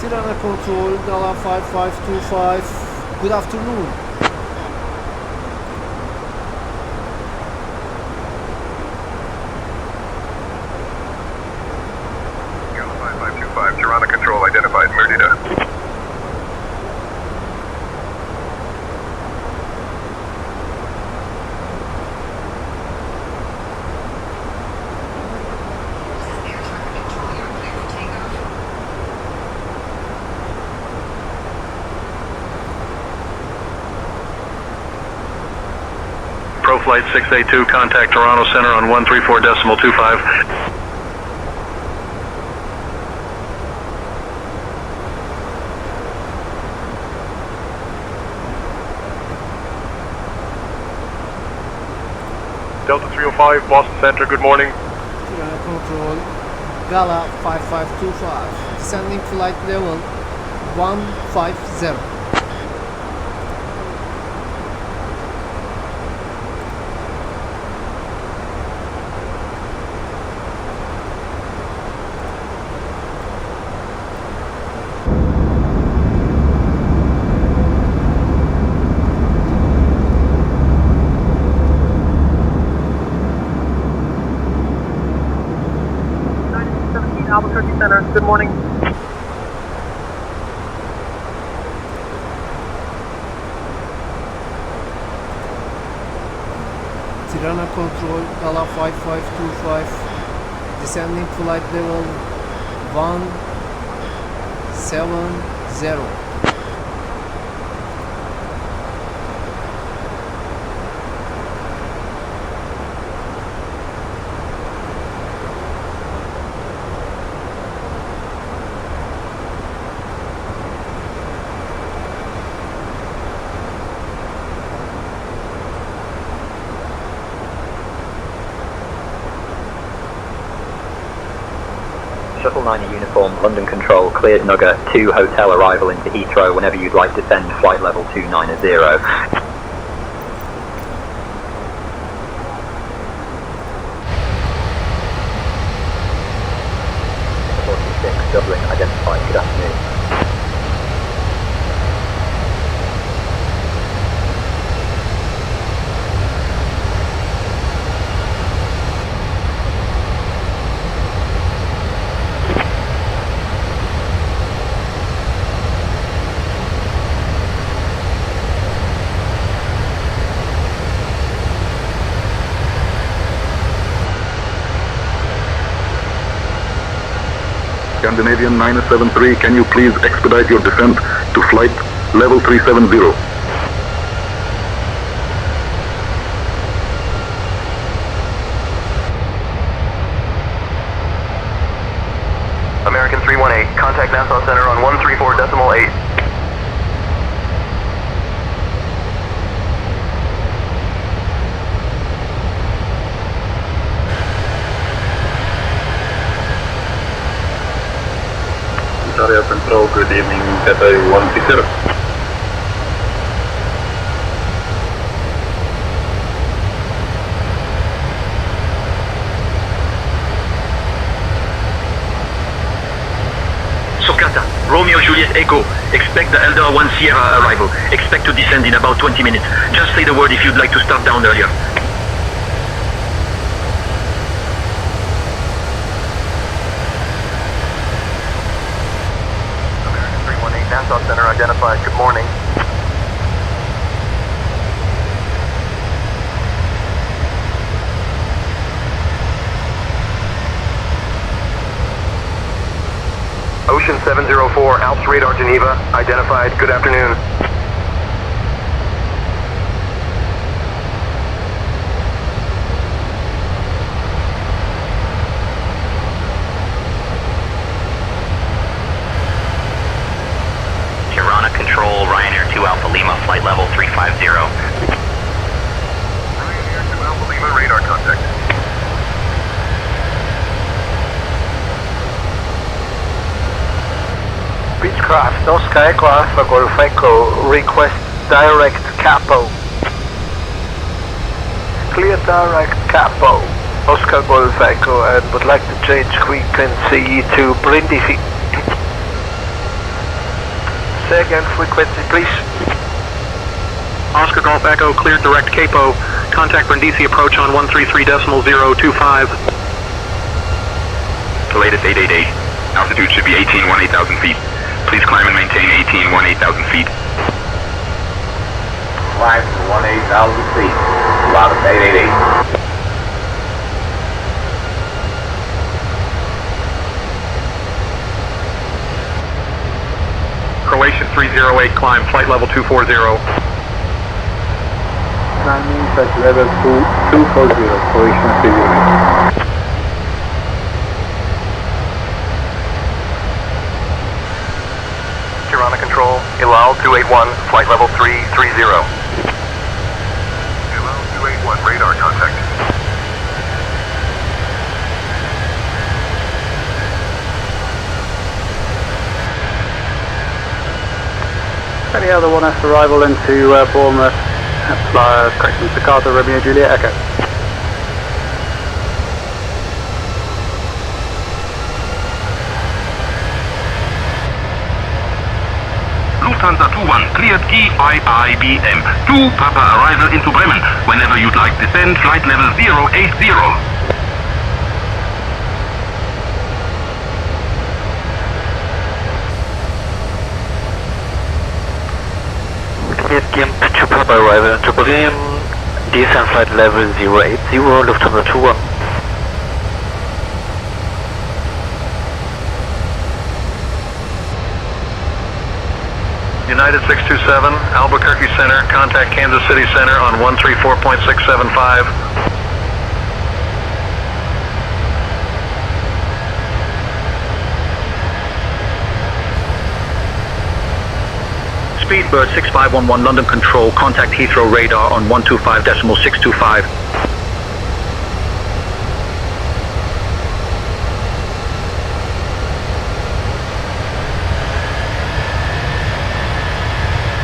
Tirana Control, Gala 5525, good afternoon. Gala 5525, Toronto Control identified, Merdita. ProFlight 682, contact Toronto Center on 134.25. Delta 305, Boston Center, good morning. Tirana Control, Gala 5525, descending flight level 150. Albuquerque Center, good morning. Tirana Control, Gala 5525, descending flight level 170. Shuttle 9 uniform, London Control, cleared Nugget 2 hotel arrival into Heathrow whenever you'd like to send flight level 290. Dublin identified. Good afternoon. Scandinavian 973, can you please expedite your descent to flight level 370? American 318, contact Nassau Center on 134.8. Italia Control, good evening, Cathay 160. Socata, Romeo Juliet Echo, expect the Elder 1 Sierra arrival. Expect to descend in about 20 minutes. Just say the word if you'd like to start down earlier. American 318, Nassau Center identified, good morning. Citation 704, Alps Radar Geneva, identified. Good afternoon. Tirana Control, Ryanair 2 Alpha Lima, flight level 350. Ryanair 2 Alpha Lima, radar contact. Beechcraft, Oscar Echo Alpha Golf Echo, request direct capo. Clear direct capo, Oscar Golf Echo, and would like to change frequency to Brindisi. Say again, frequency please. Oscar Golf Echo, cleared direct capo. Contact Brindisi approach on 133.025. The latest 888. Altitude should be 18,000 feet. Please climb and maintain 18,000 feet. Climb to 18,000 feet. About 888. Croatian 308, climb, flight level 240. Climbing flight level 240, Croatian 308. Tirana Control, Ilal 281, flight level 330. Ilal 281, radar contact. Any other one after arrival into Bournemouth, correction, Jakarta, Romeo Juliet Echo. Lufthansa 21, cleared GIIBM. 2 Papa arrival into Bremen. Whenever you'd like descend, flight level 080. Cleared GIMP to Papa arrival into Bremen. Descent flight level 080, Lufthansa 21. United 627, Albuquerque Center, contact Kansas City Center on 134.675. Speedbird 6511 London Control, contact Heathrow radar on 125.625.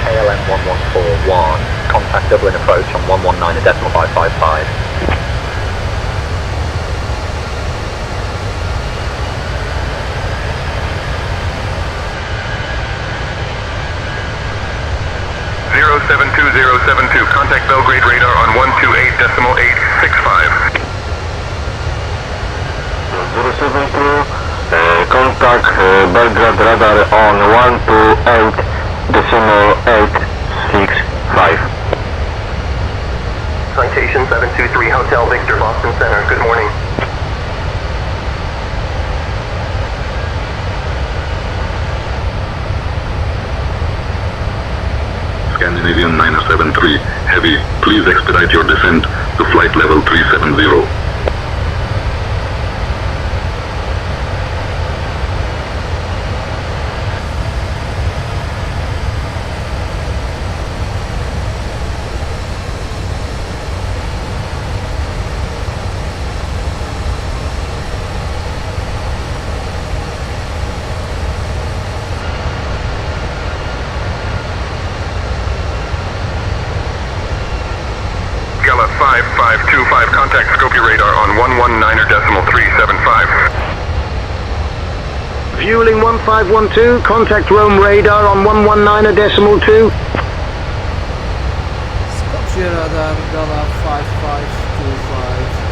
KLM 1141, contact Dublin approach on 119.555. Contact Belgrade radar on 128.865. 072, contact Belgrade radar on 128.865. Citation 723, Hotel Victor, Boston Center. Good morning. Scandinavian 973, heavy. Please expedite your descent to flight level 370. Gala 5525, contact Skopje radar on 119.375. Fueling 1512, contact Rome radar on 119.2. Skopje radar, Gala 5525.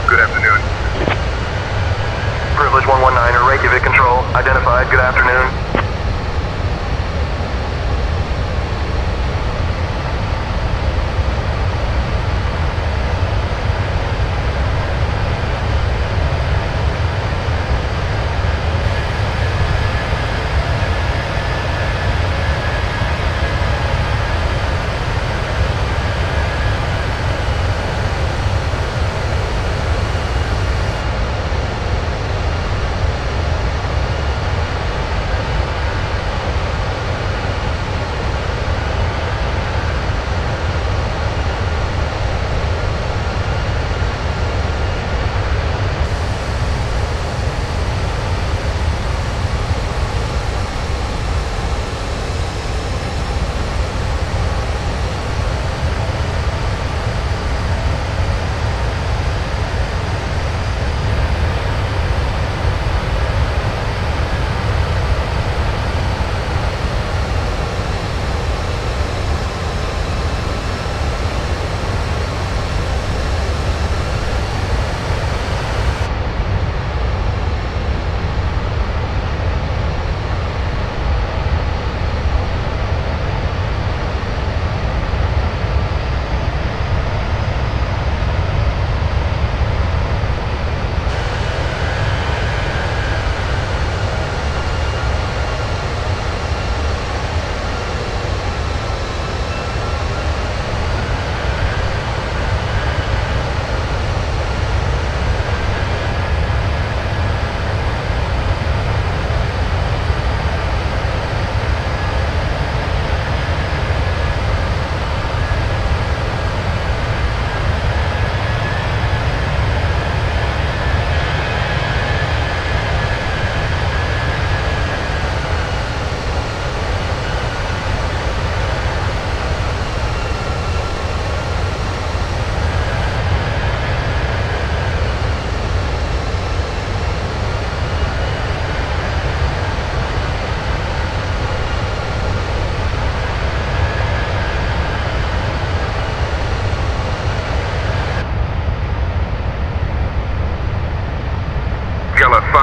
Good afternoon. Privilege 119er, Reykjavik Control, identified. Good afternoon.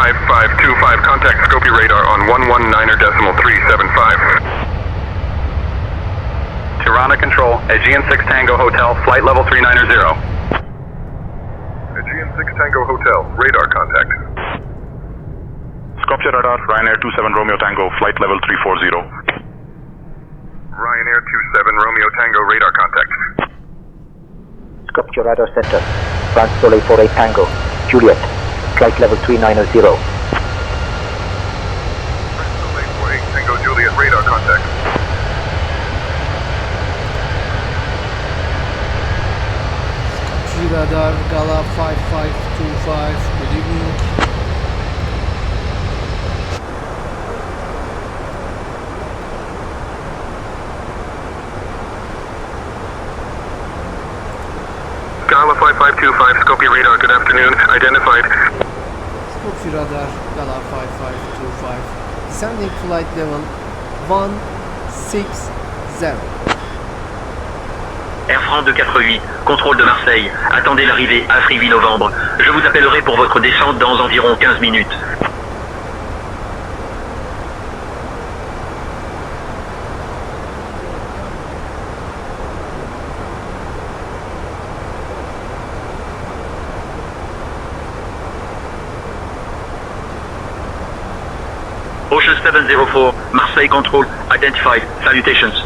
5525, contact Skopje radar on 119.375. Tirana Control, Aegean 6 Tango Hotel, flight level 390. Aegean 6 Tango Hotel, radar contact. Skopje radar, Ryanair 27 Romeo Tango, flight level 340. Ryanair 27 Romeo Tango, radar contact. Skopje radar center, France Soleil 48 Tango, Juliet, flight level 390. France Soleil 48 Tango, Juliet, radar contact. Radar Gala 5525, good evening. Gala 5525, Skopje radar, good afternoon, identified. Skopje Radar Gala 5525, descending flight level 160. Air France 248, contrôle de Marseille. Attendez l'arrivée à Frivy Novembre. Je vous appellerai pour votre descente dans environ 15 minutes. Ocean 704, Marseille control, identified, salutations.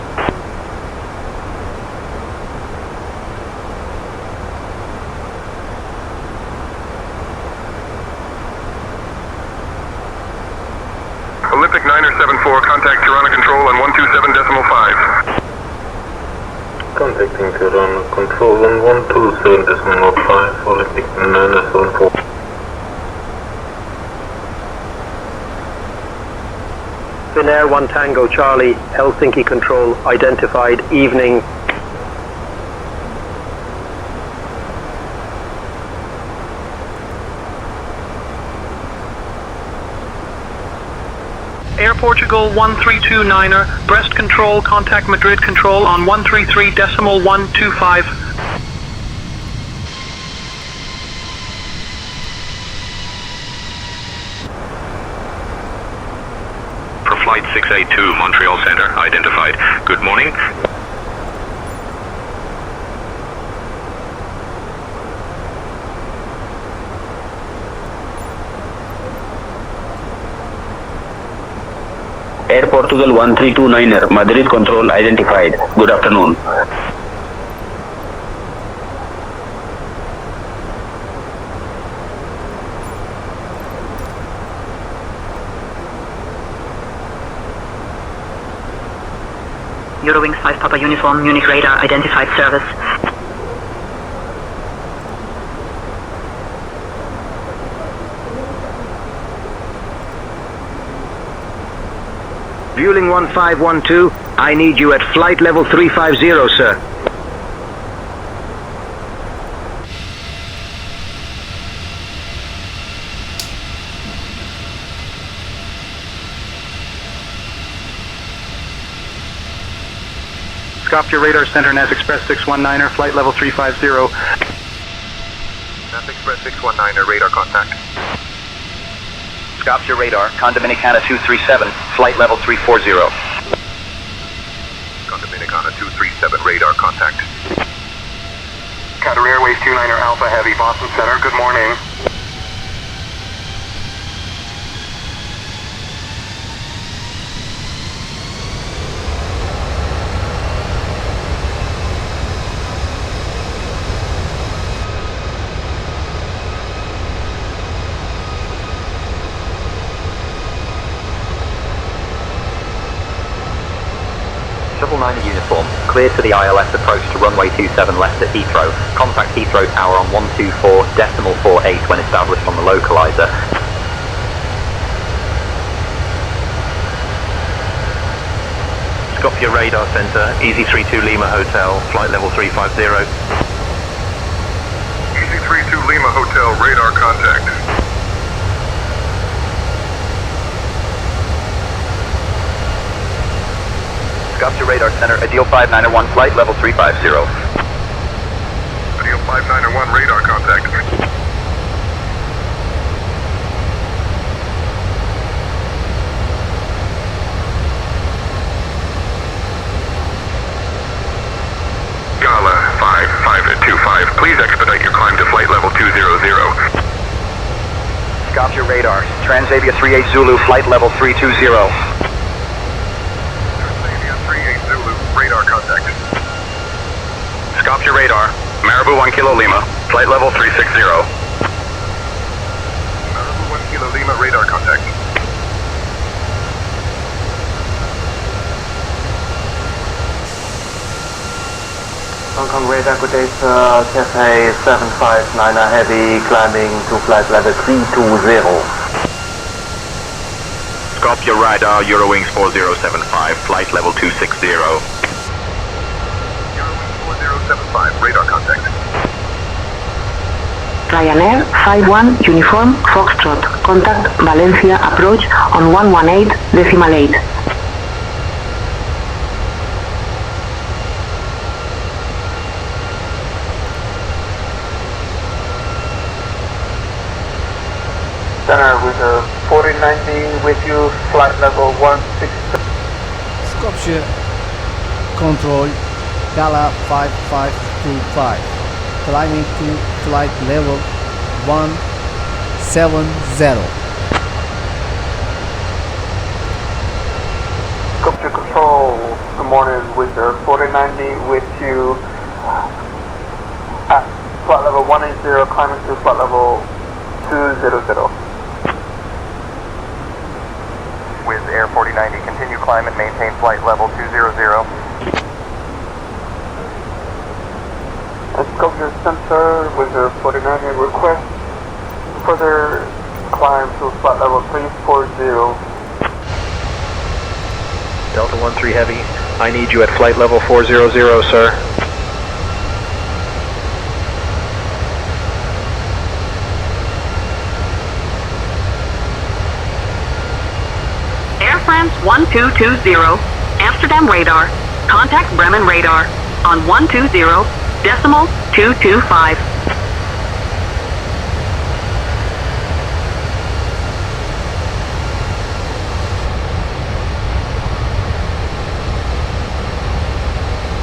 Olympic 974, contact Tirana Control on 127.5. Contacting Tirana Control on 127.5, Olympic 974. Finnair 1 Tango Charlie, Helsinki Control, identified, evening. Air Portugal 1329er, Brest Control, contact Madrid Control on 133.125. For flight 682, Montreal Center, identified. Good morning. Air Portugal 1329er, Madrid Control identified. Good afternoon. Eurowings 5 Papa Uniform, Munich radar, identified service. Vueling 1512, I need you at flight level 350, sir. Skopje Radar Center, NAS Express 619er, flight level 350. NAS Express 619er, radar contact. Skopje Radar, Condominicana 237, flight level 340. Condominicana 237, radar contact. Qatar Airways 29er Alpha Heavy, Boston Center, good morning. Double 9 uniform, cleared for the ILS approach to runway 27 left at Heathrow. Contact Heathrow Tower on 124.48 when established on the localizer. Skopje Radar Center, Easy 32 Lima Hotel, flight level 350. Easy 32 Lima Hotel, radar contact. Skopje Radar Center, Ideal 5901, flight level 350. Ideal 5901, radar contact. 25, please expedite your climb to flight level 200. Scout your radar. Transavia 38 Zulu, flight level 320. Transavia 38 Zulu, radar contact. Scout your radar. Marabou 1 Kilo Lima, flight level 360. Marabou 1 Kilo Lima, radar contact. Hong Kong radar, good day sir, Cathay 759 heavy, climbing to flight level 320. Scope your radar, Eurowings 4075, flight level 260. Eurowings 4075, radar contact. Ryanair 51 Uniform Foxtrot. Contact Valencia approach on 118.8. Center with a 4090 with you, flight level 160. Skopje control Gala 5525, climbing to flight level 170. Skopje control, good morning with your 4090 with you at flight level 180, climbing to flight level 200. With Air 4090, continue climb and maintain flight level 200. And Skopje Center with your 4090 request further climb to flight level 340. Delta 13 Heavy, I need you at flight level 400, sir. Air France 1220, Amsterdam radar. Contact Bremen radar on 120.225.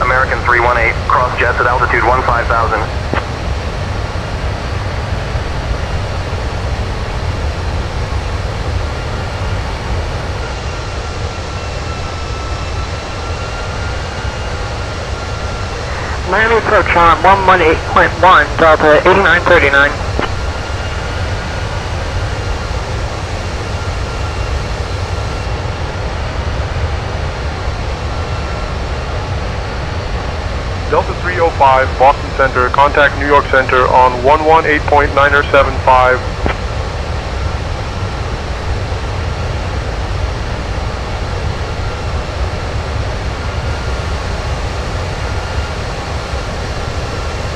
American 318, cross jets at altitude 15,000. Miami approach on 118.1, Delta 8939. Delta 305, Boston Center, contact New York Center on 118.975.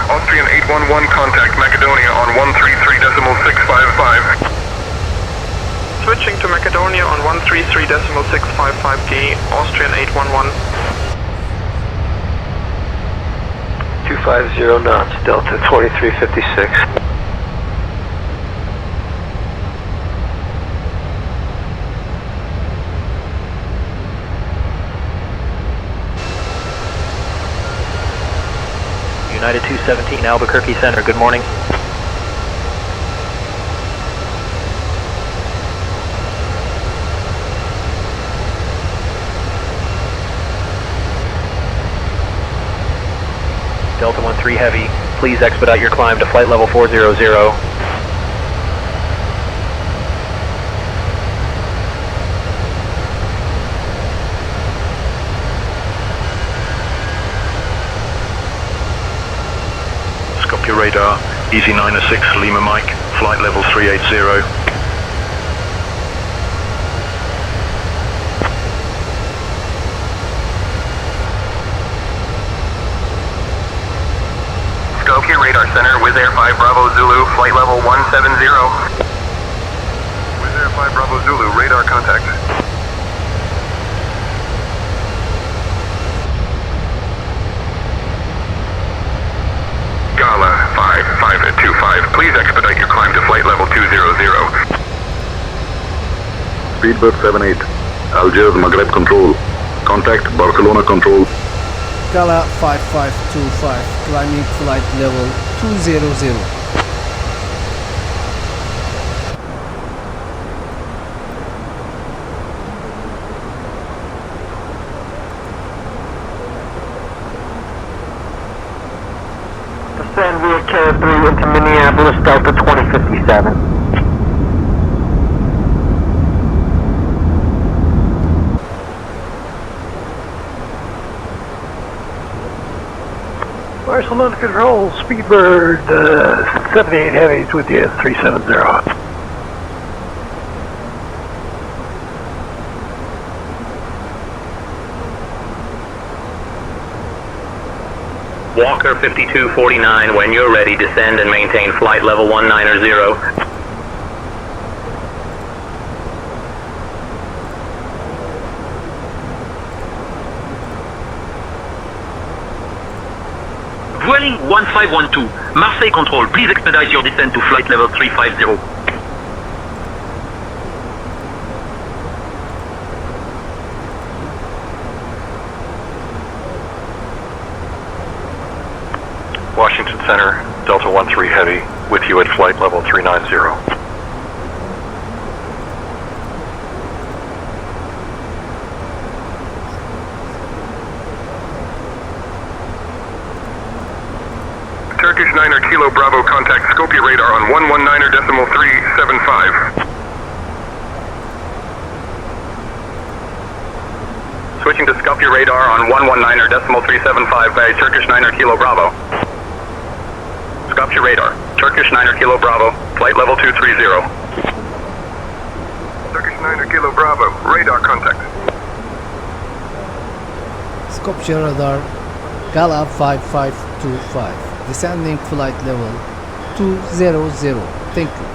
Austrian 811, contact Macedonia on 133.655. Switching to Macedonia on 133.655G, Austrian 811. 250 knots, Delta 2356. United 217, Albuquerque Center, good morning. Delta 13 Heavy, please expedite your climb to flight level 400. Scope your radar, Easy 906 Lima Mike, flight level 380. Scope your radar center, Wizz Air 5 Bravo Zulu, flight level 170. Wizz Air 5 Bravo Zulu, radar contact. Gala 5525, please expedite your climb to flight level 200. Speedbird 78, Algiers Maghreb Control, contact Barcelona Control. Gala 5525, climbing flight level 200. Descend via Carib 3 into Minneapolis, Delta 2057. Barcelona Control, Speedbird 78 Heavies with you, 370. Walker 5249, when you're ready, descend and maintain flight level 190. Vueling 1512, Marseille Control, please expedite your descent to flight level 350. Washington Center, Delta 13 Heavy, with you at flight level 390. Turkish 9er Kilo Bravo, contact Skopje radar on 119.375. Switching to Skopje radar on 119.375 by Turkish 9er Kilo Bravo. Skopje radar, Turkish 9er Kilo Bravo, flight level 230. Turkish 9er Kilo Bravo, radar contact. Skopje radar, Gala 5525, descending flight level 200. Thank you.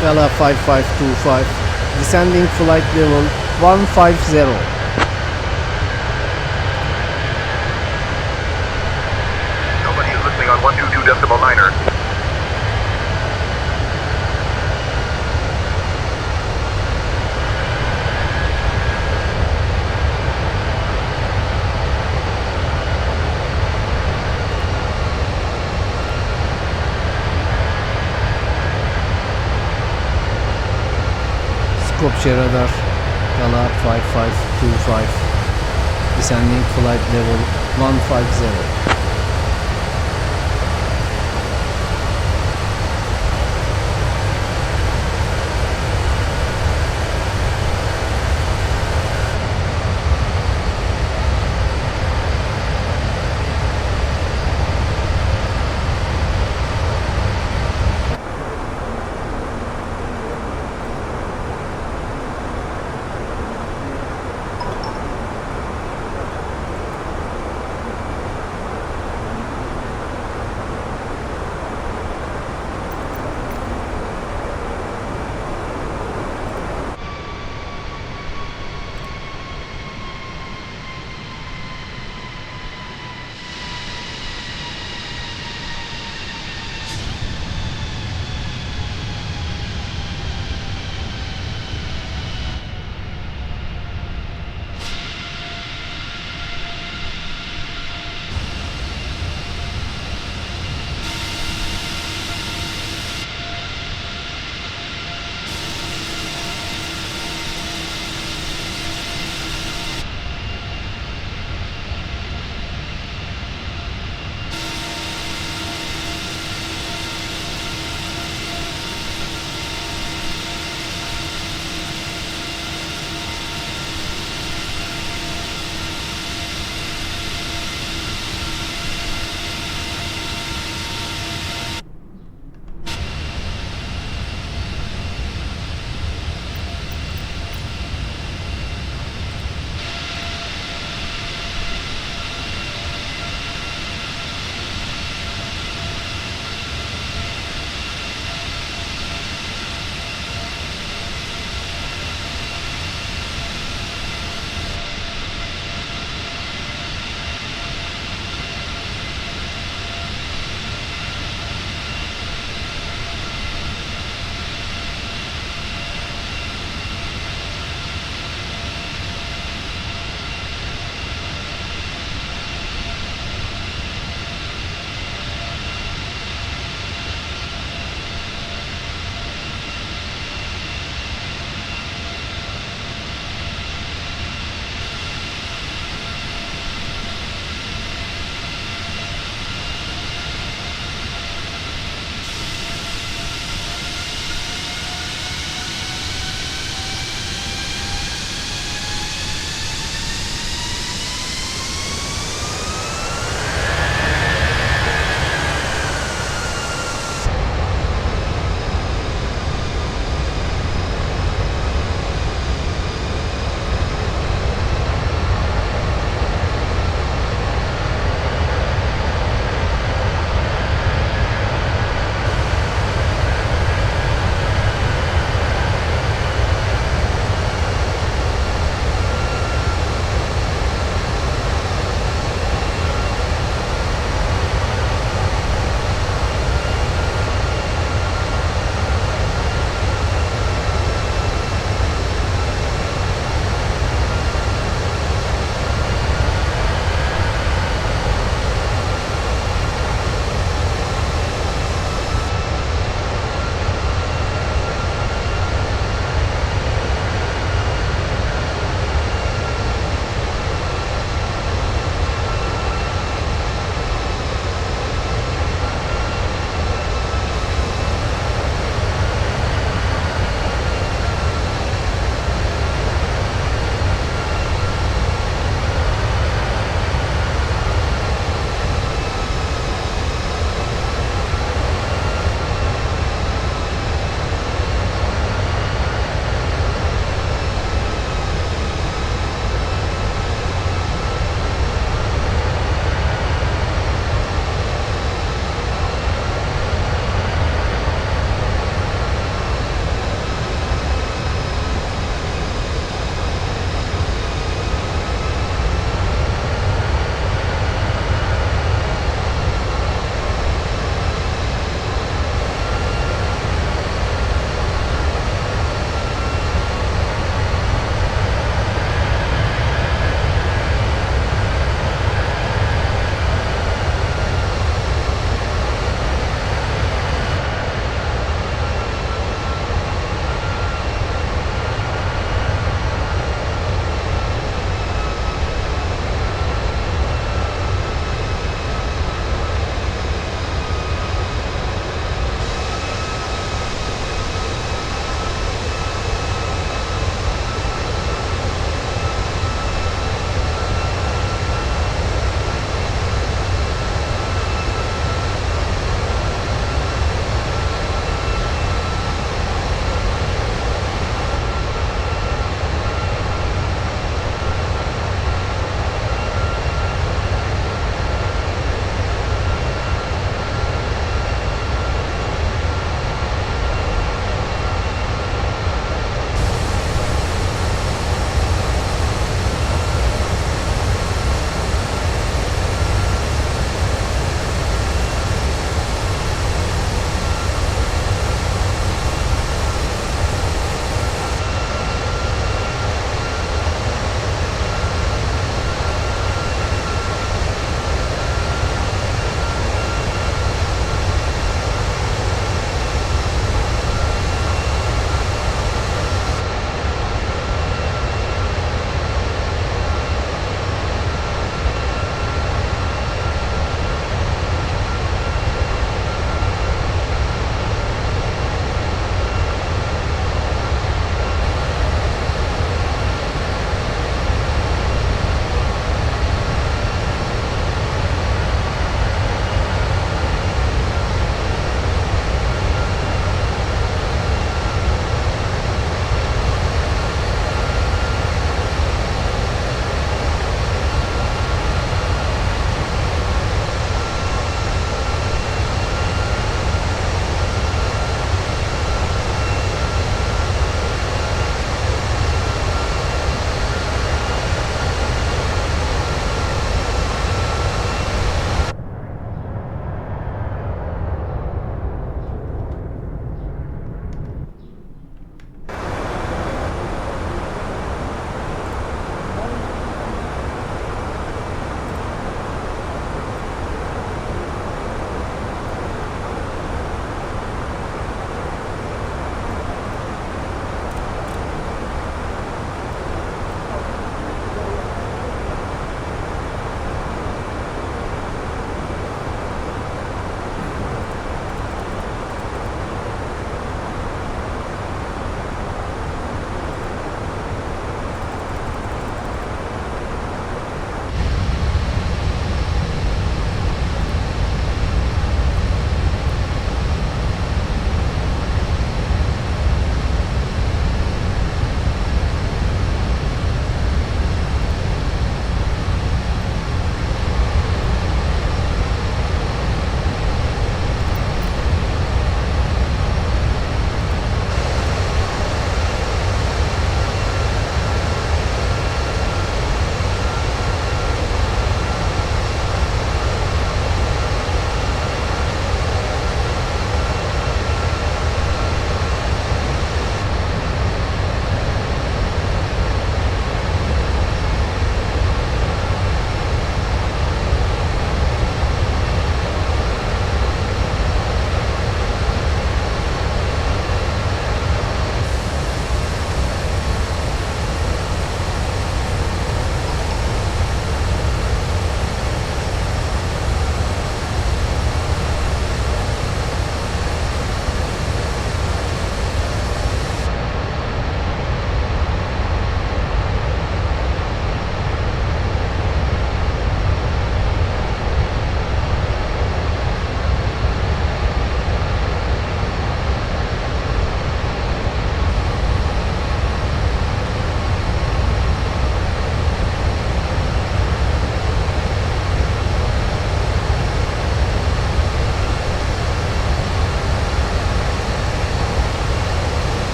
Gala 5525, descending flight level 150. Nobody is listening on 122.9er. Skopje radar, Gala 5525, descending flight level 150.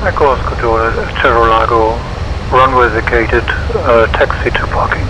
Echo Oscar Cerro Lago, runway vacated, taxi to parking.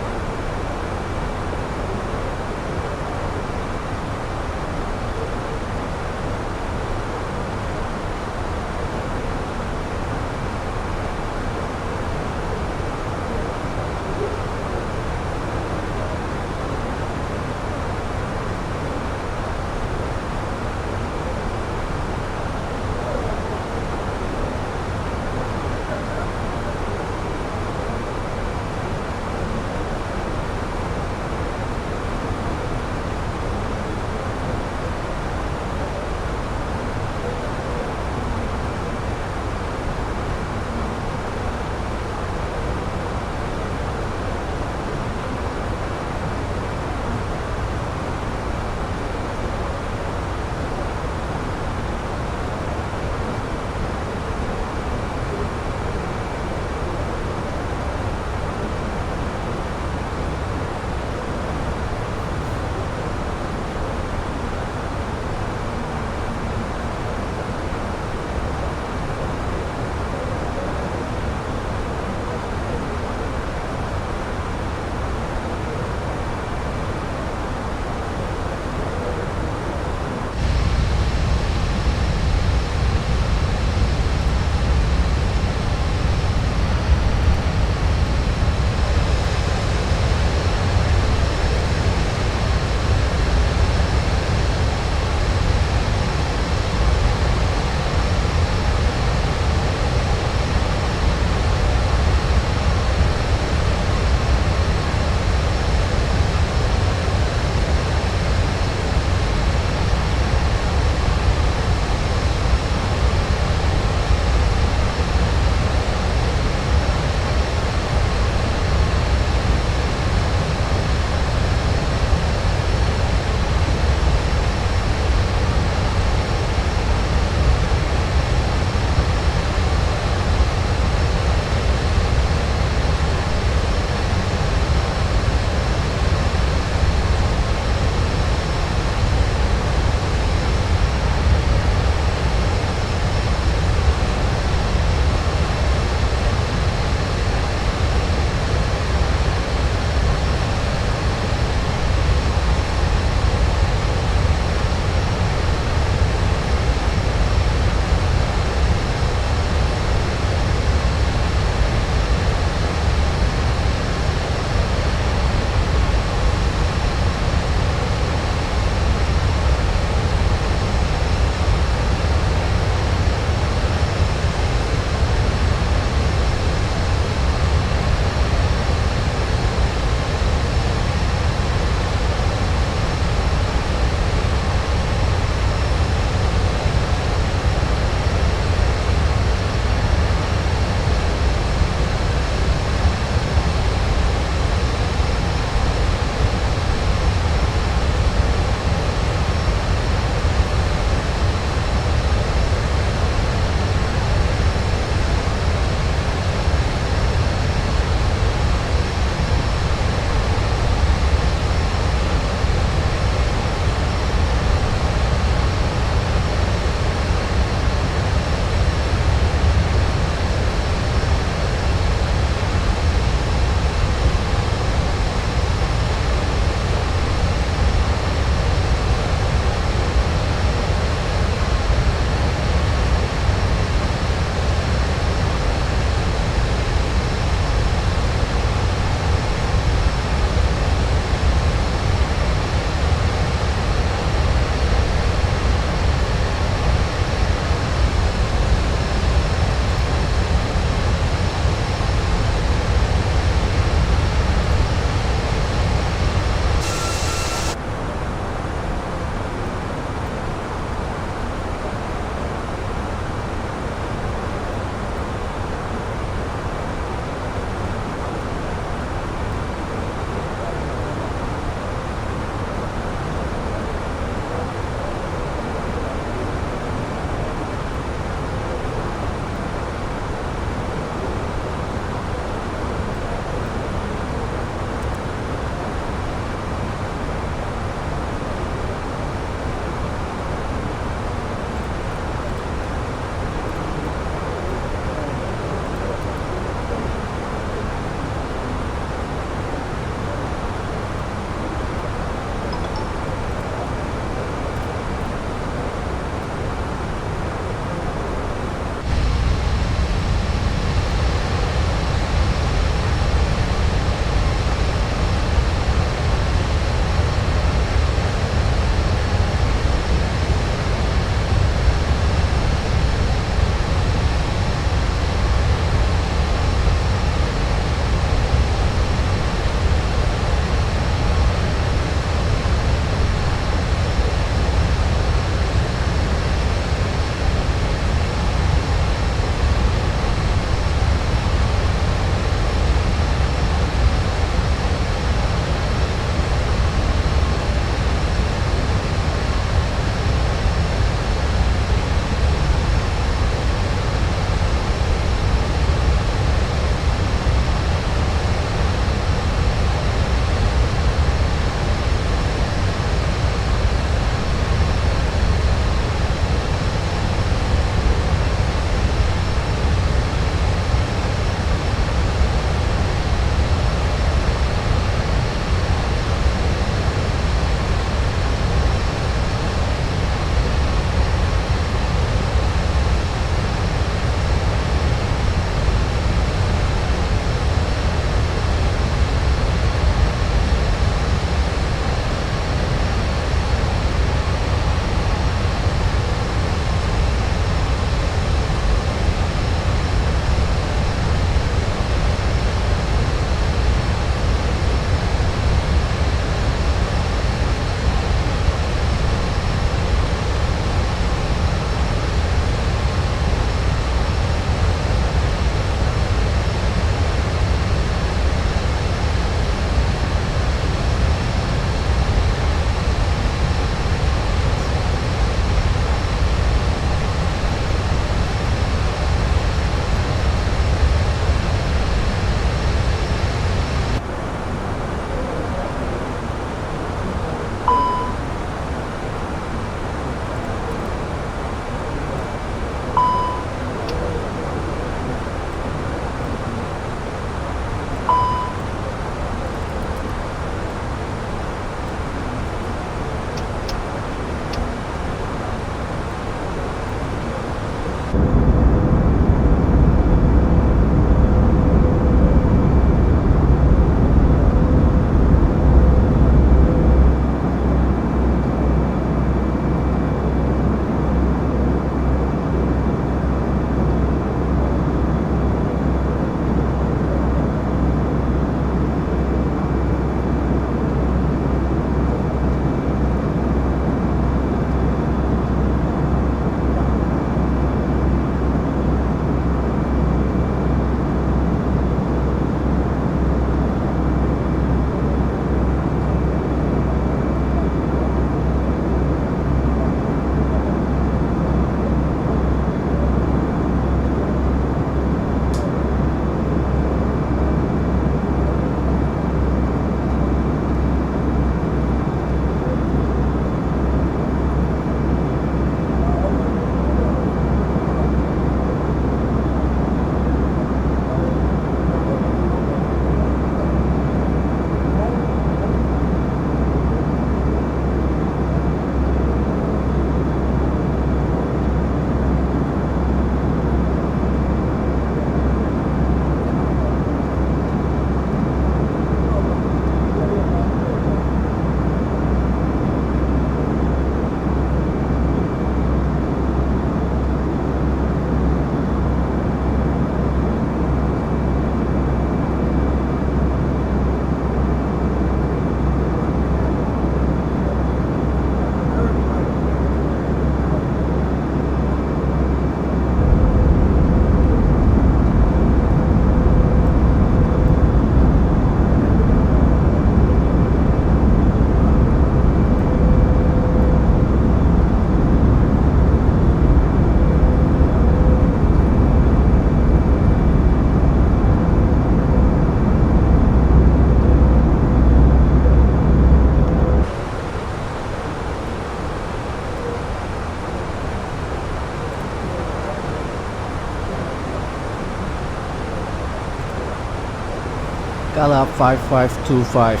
Gala 5525.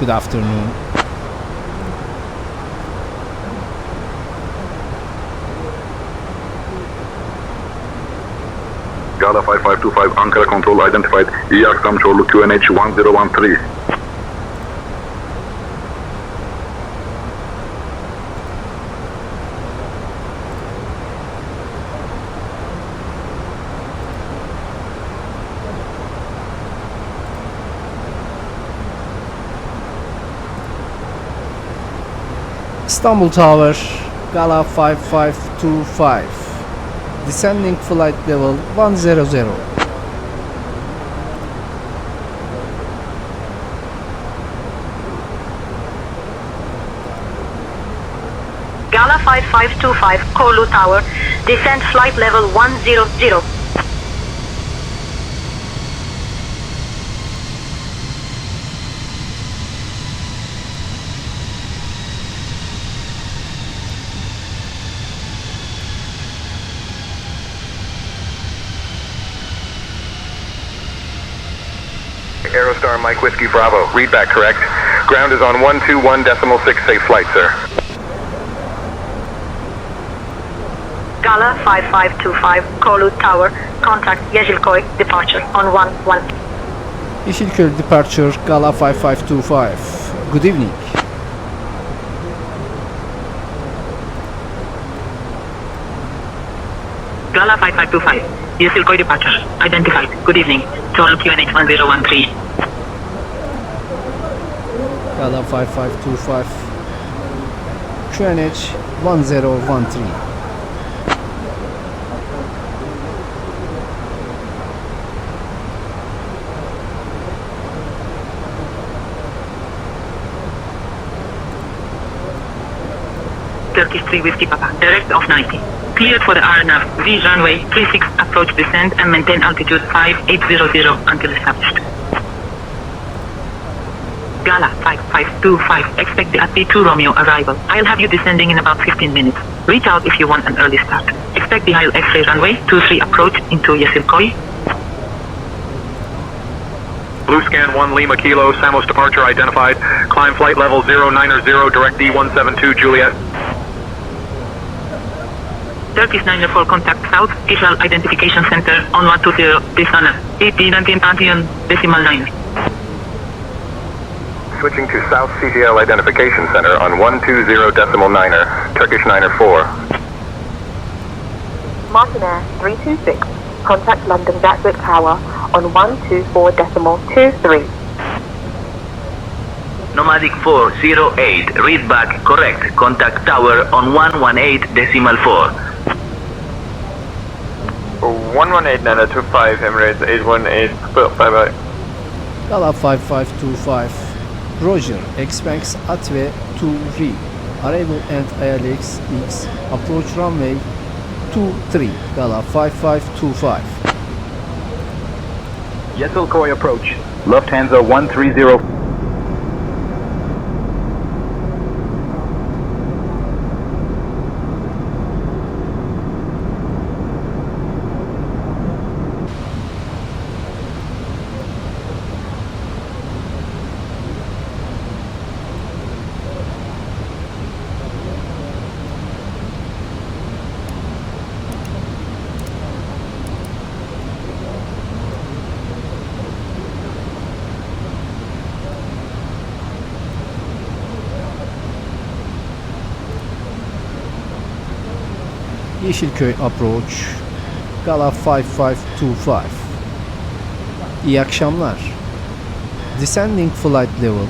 Good afternoon. Gala 5525 Ankara Control identified. İyi akşam Çorlu QNH 1013. İstanbul Tower, Gala 5525. Descending flight level 100. Gala 5525, Kolu Tower, descend flight level 100. Aerostar Mike Whiskey Bravo. Read back correct. Ground is on 121.6. Safe flight, sir. Gala 5525, Kolu Tower, contact Yeşilköy, departure on 11. Yeşilköy departure, Gala 5525. Good evening. Gala 5525, Yeşilköy departure, identified. Good evening, Çorlu QNH 1013. Gala 5525. QNH 1013. Turkish 3 Whiskey Papa, direct of 90. Cleared for the RNAV, V runway 36, approach descent and maintain altitude 5800 until established. Gala 5525, expect the AP2 Romeo arrival. I'll have you descending in about 15 minutes. Reach out if you want an early start. Expect the high X-ray runway 23 approach into Yeşilköy. Blue scan 1 Lima Kilo, Samos departure identified. Climb flight level 090, direct D172 Juliet. Turkish 904 contact South, Visual Identification Center on 120, Desana, 18.9. Switching to South CGL Identification Center on 120.9er, Turkish 904. Martinair 326, contact London Gatwick Tower on 124.23. Nomadic 408, read back correct. Contact tower on 118.4. 118.925 Emirates 818, bye bye. Gala 5525. Roger, X-Banks Atve 2 arrival and ILX X, approach runway 23, Gala 5525. Yeşilköy approach, Lufthansa 130. Yeşilköy approach, Gala 5525. İyi akşamlar. Descending flight level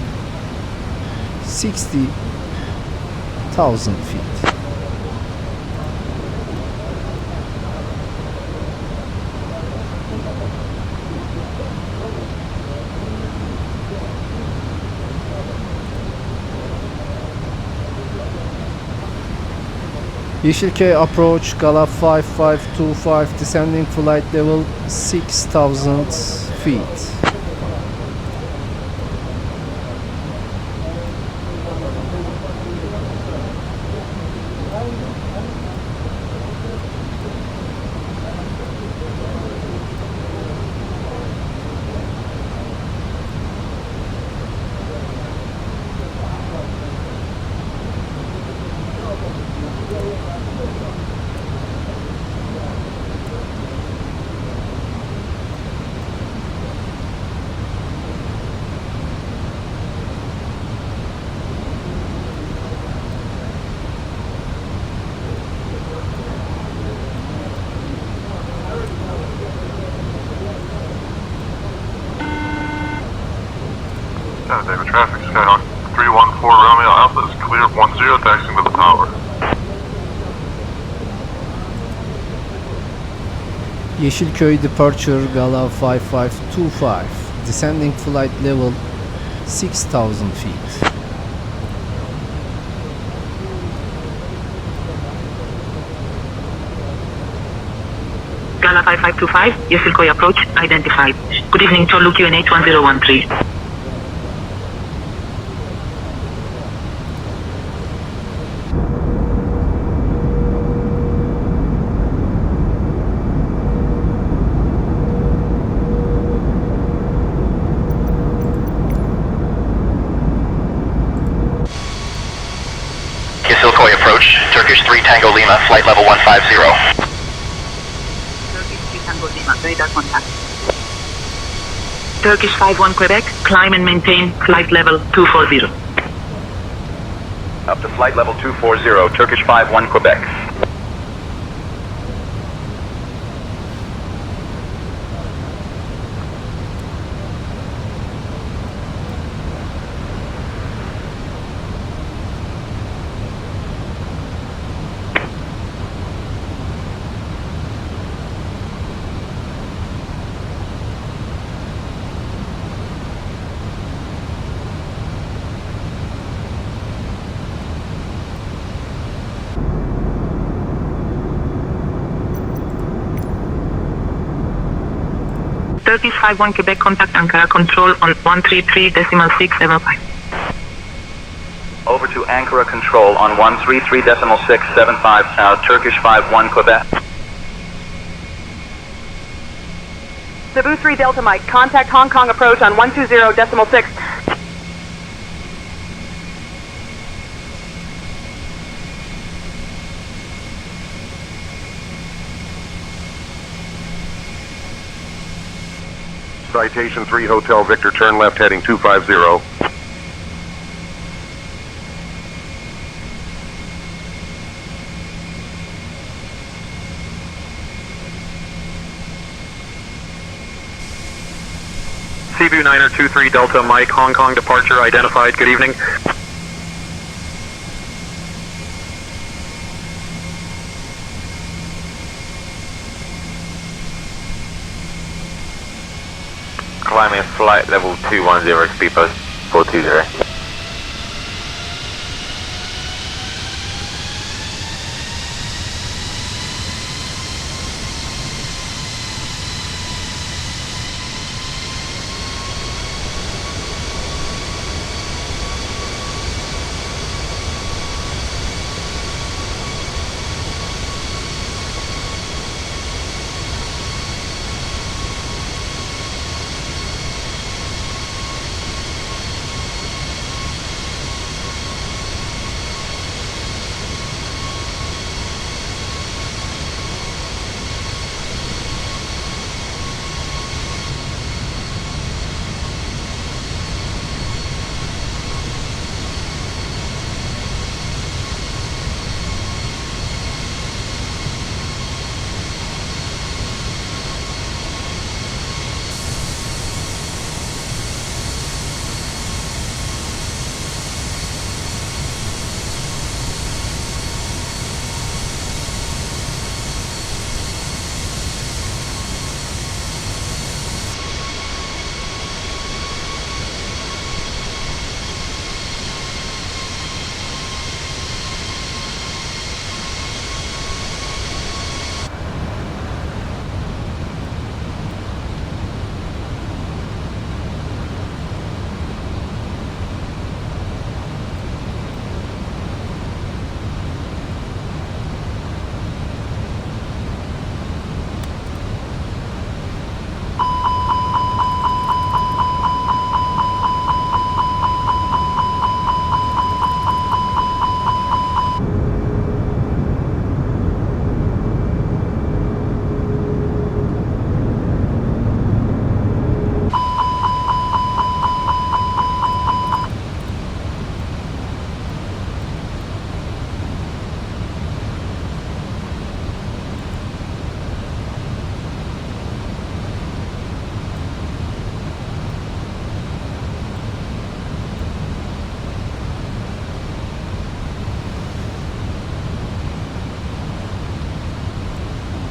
60,000 feet. Yeşilköy approach, Gala 5525, descending flight level 6,000 feet. David traffic, Skyhawk 314 Romeo Alpha is clear of 10, taxiing to the tower. Yeşilköy departure Gala 5525, descending flight level 6000 feet. Gala 5525, Yeşilköy approach identified. Good evening, Chorlu QNH 1013. Yeşilköy approach, Turkish 3 Tango Lima, flight level 150. Turkish 3 Tango Lima, radar contact. Turkish 51 Quebec, climb and maintain flight level 240. Up to flight level 240, Turkish 51 Quebec. Turkish 51 Quebec, contact Ankara control on 133.675. Over to Ankara control on 133.675, Turkish 51 Quebec. Cebu 3 Delta Mike, contact Hong Kong approach on 120.6. Citation 3 Hotel Victor, turn left heading 250. Cebu 923 Delta Mike, Hong Kong departure identified. Good evening. Climbing flight level 210, speed post 420.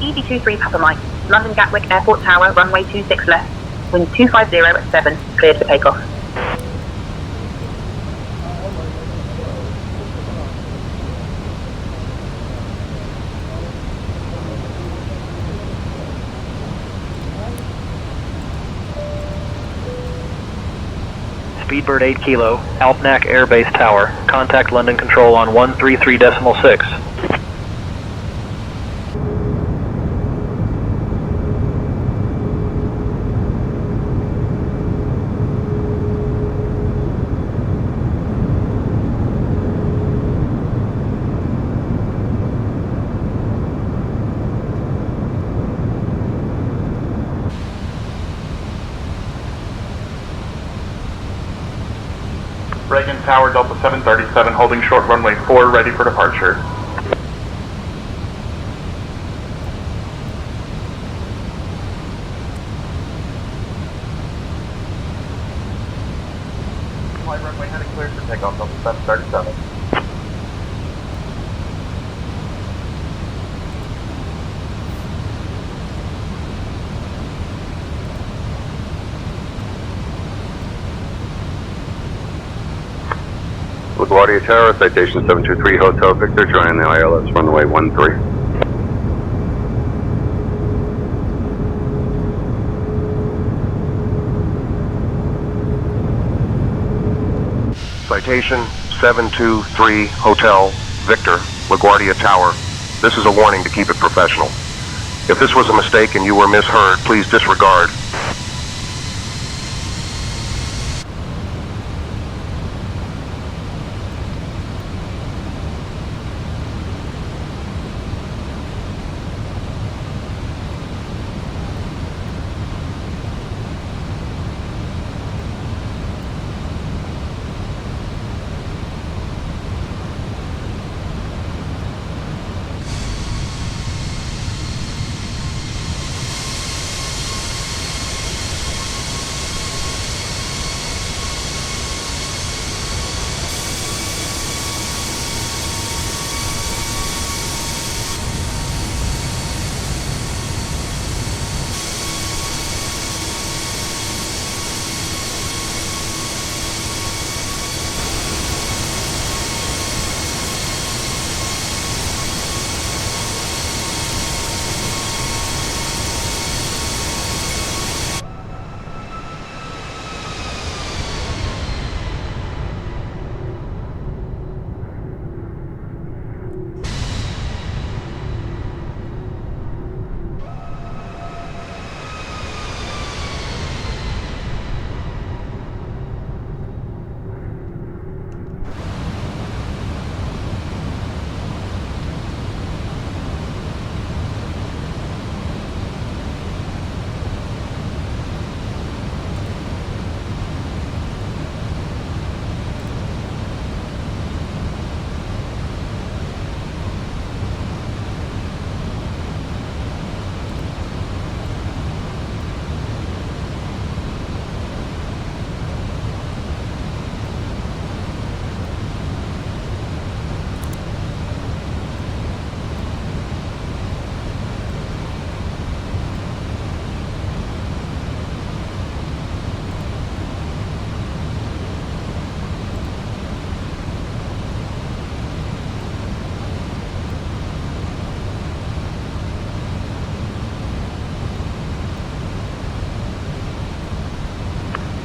ED23 Papa Mike, London Gatwick Airport Tower, runway 26 left, wind 250 at 7, cleared for takeoff. Speedbird 8 Kilo, Alpnac Air Base Tower. Contact London Control on 133.6. Reagan Tower, Delta 737, holding short runway 4, ready for departure. Flight runway heading cleared for takeoff, Delta 737. LaGuardia Tower, citation 723 Hotel Victor, joining the ILS runway 13. Citation 723 Hotel Victor, LaGuardia Tower. This is a warning to keep it professional. If this was a mistake and you were misheard, please disregard.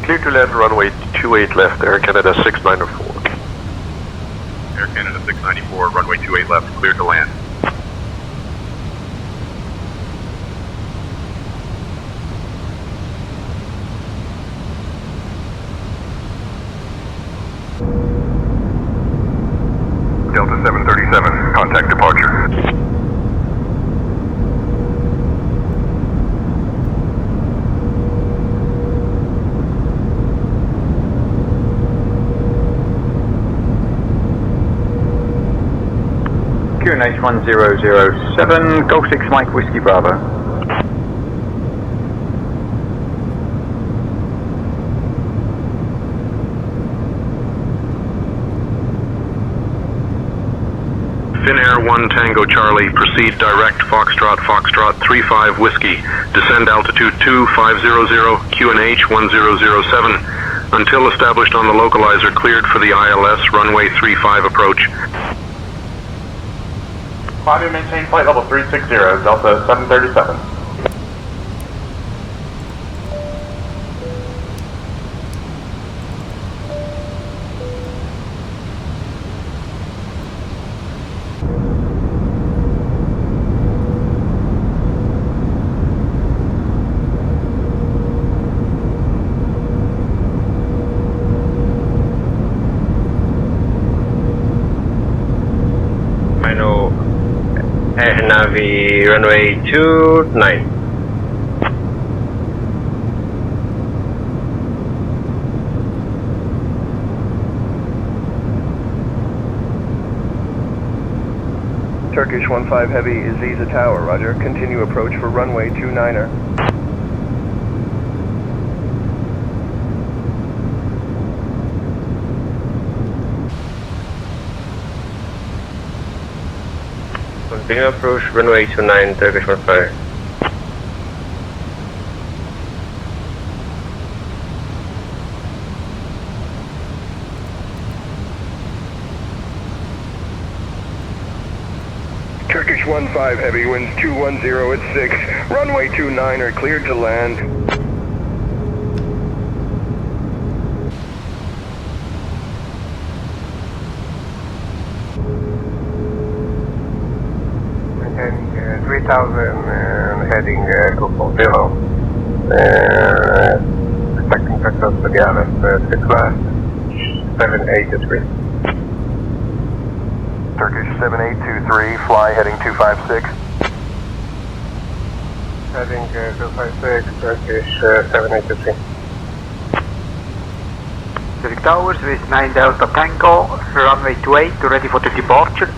Clear to land runway 28 left, Air Canada 694. Air Canada 694, runway 28 left, clear to land. Delta 737, contact departure. QNH 1007, Golf 6 Mike Whiskey Bravo. Finnair 1 Tango Charlie, proceed direct Foxtrot 35 Whiskey, descend altitude 2500, QNH 1007, until established on the localizer, cleared for the ILS, runway 35 approach. Climb and maintain flight level 360, Delta 737. Navi runway 29. Turkish 15 Heavy is Ziza Tower, roger. Continue approach for runway 29er. Continue approach runway 29, Turkish 15. Turkish 15 Heavy, winds 210 at 6. Runway 29 are cleared to land. Maintaining 3000 and heading Gulf 0. Expecting success for the ILS 6 last 783. Turkish 7823, fly heading 256. Heading 256, Turkish 7823. Zurich Towers with 9 Delta Tango, runway 28, ready for the departure.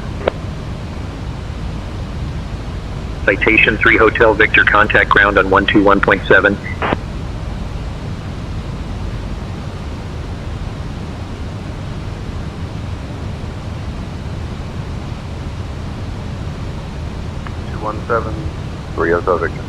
Citation 3 Hotel Victor, contact ground on 121.7. Seven, 3 Hotel Victor.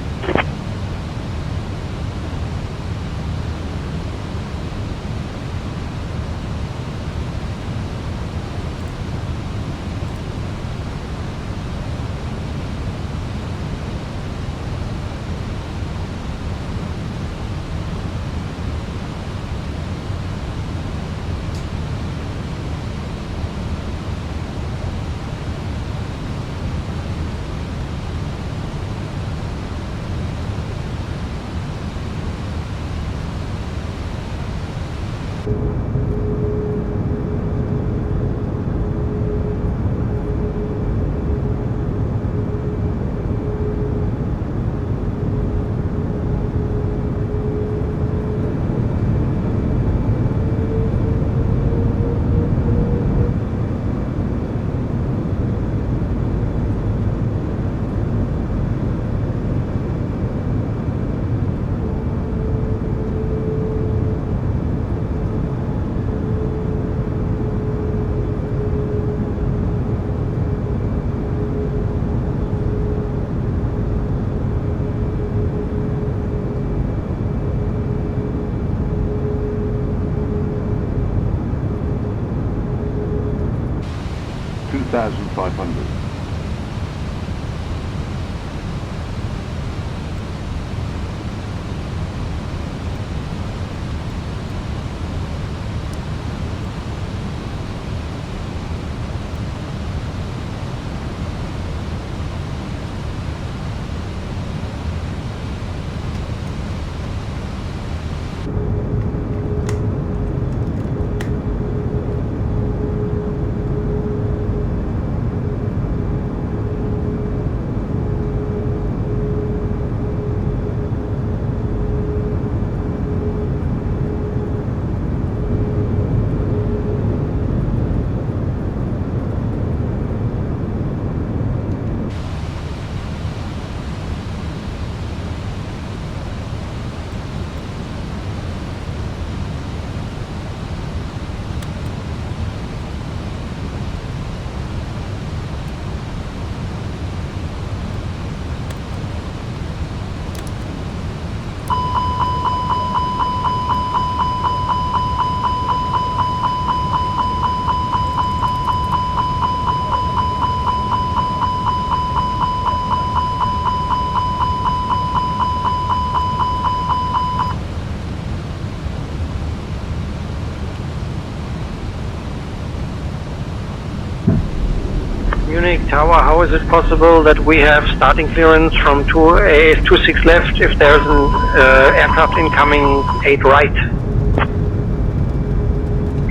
Phoenix Tower, how is it possible that we have starting clearance from 26 left if there's an aircraft incoming 8 right?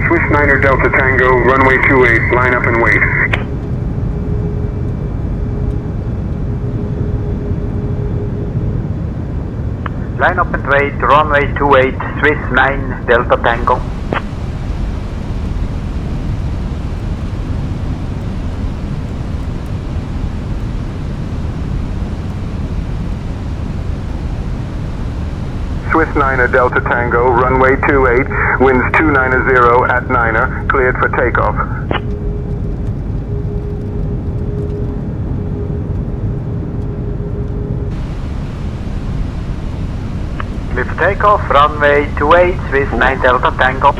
Swiss 9er Delta Tango, runway 28, line up and wait. Line up and wait, runway 28, Swiss 9 Delta Tango. Swiss 9er Delta Tango, runway 28, winds 290 at 9er, cleared for takeoff. Cleared for takeoff, runway 28, Swiss 9 Delta Tango.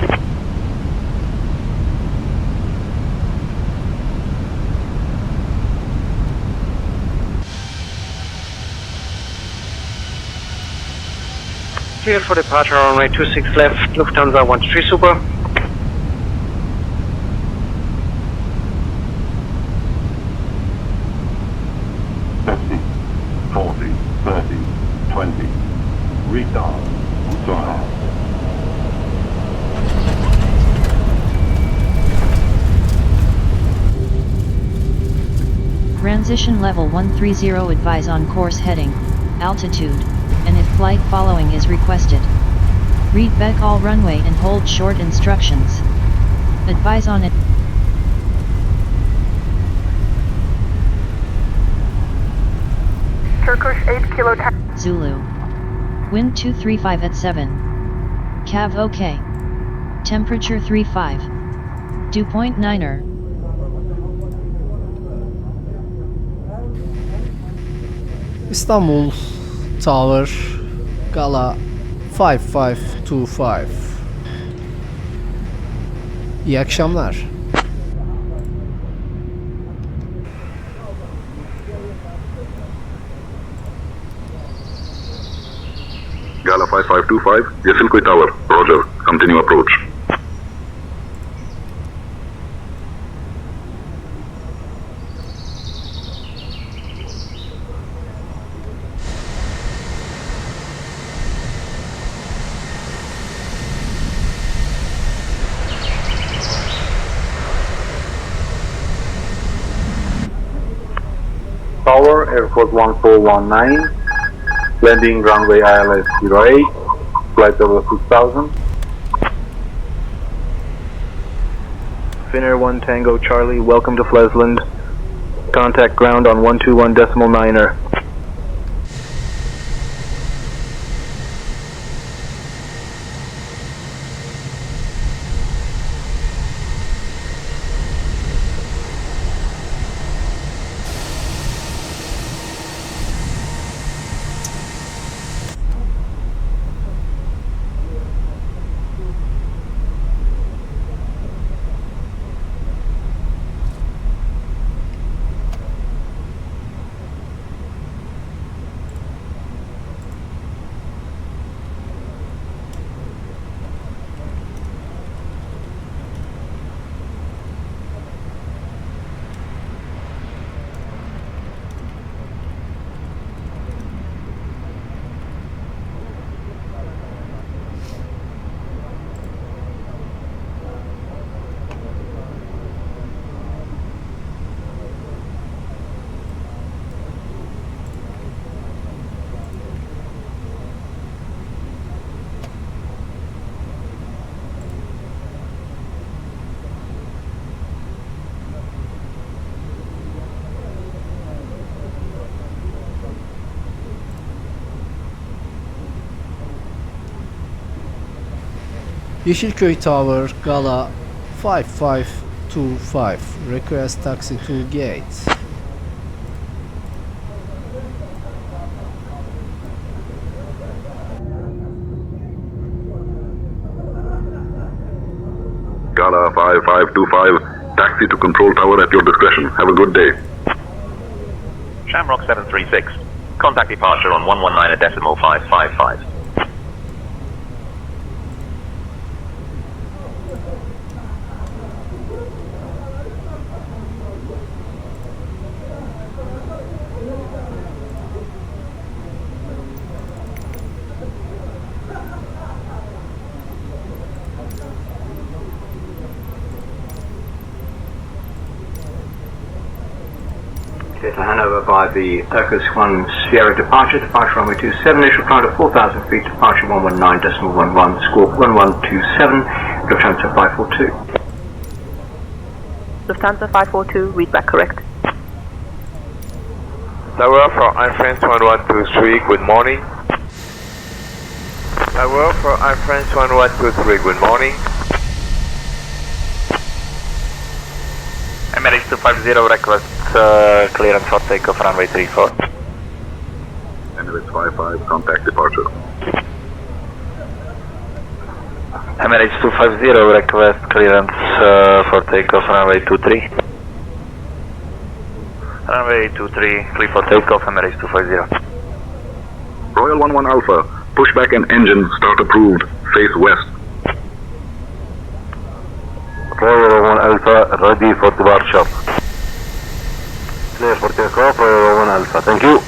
Clear for departure, runway 26 left, Lufthansa 13 Super. Retard. Drive. Transition level 130, advise on course heading, altitude, and if flight following is requested. Read back all runway and hold short instructions. Advise on it. Turkish 8 Kilo Zulu. Wind 235 at 7. Cav OK. Temperature 35. Dew point 9er. İstanbul Tower Gala 5525. İyi akşamlar. Gala 5525, Yasilkoy Tower, roger, continue approach. Tower, airport 1419, landing runway ILS 08, flight over 6000. Finnair 1 Tango Charlie, welcome to Flesland. Contact ground on 121.9er. Yeşilköy Tower Gala 5525. Request taxi to gate. Gala 5525, taxi to control tower at your discretion. Have a good day. Shamrock 736, contact departure on 119.555. clear to Hanover by the Turkish 1 Sierra departure runway 27, initial climb to 4,000 feet, departure 119.11, score 1127, Lufthansa 542. Lufthansa 542, read back correct. Tower for Air France 1123, good morning. Tower for Air France 1123, good morning. Emirates 250, request clearance for takeoff runway 34. Emirates 55, contact departure. Emirates 250, request clearance for takeoff runway 23. Runway 23, clear for takeoff, Emirates 250. Royal 11 Alpha, pushback and engine start approved, face west. Royal 11 Alpha, ready for departure. Clear for takeoff, Royal 11 Alpha, thank you.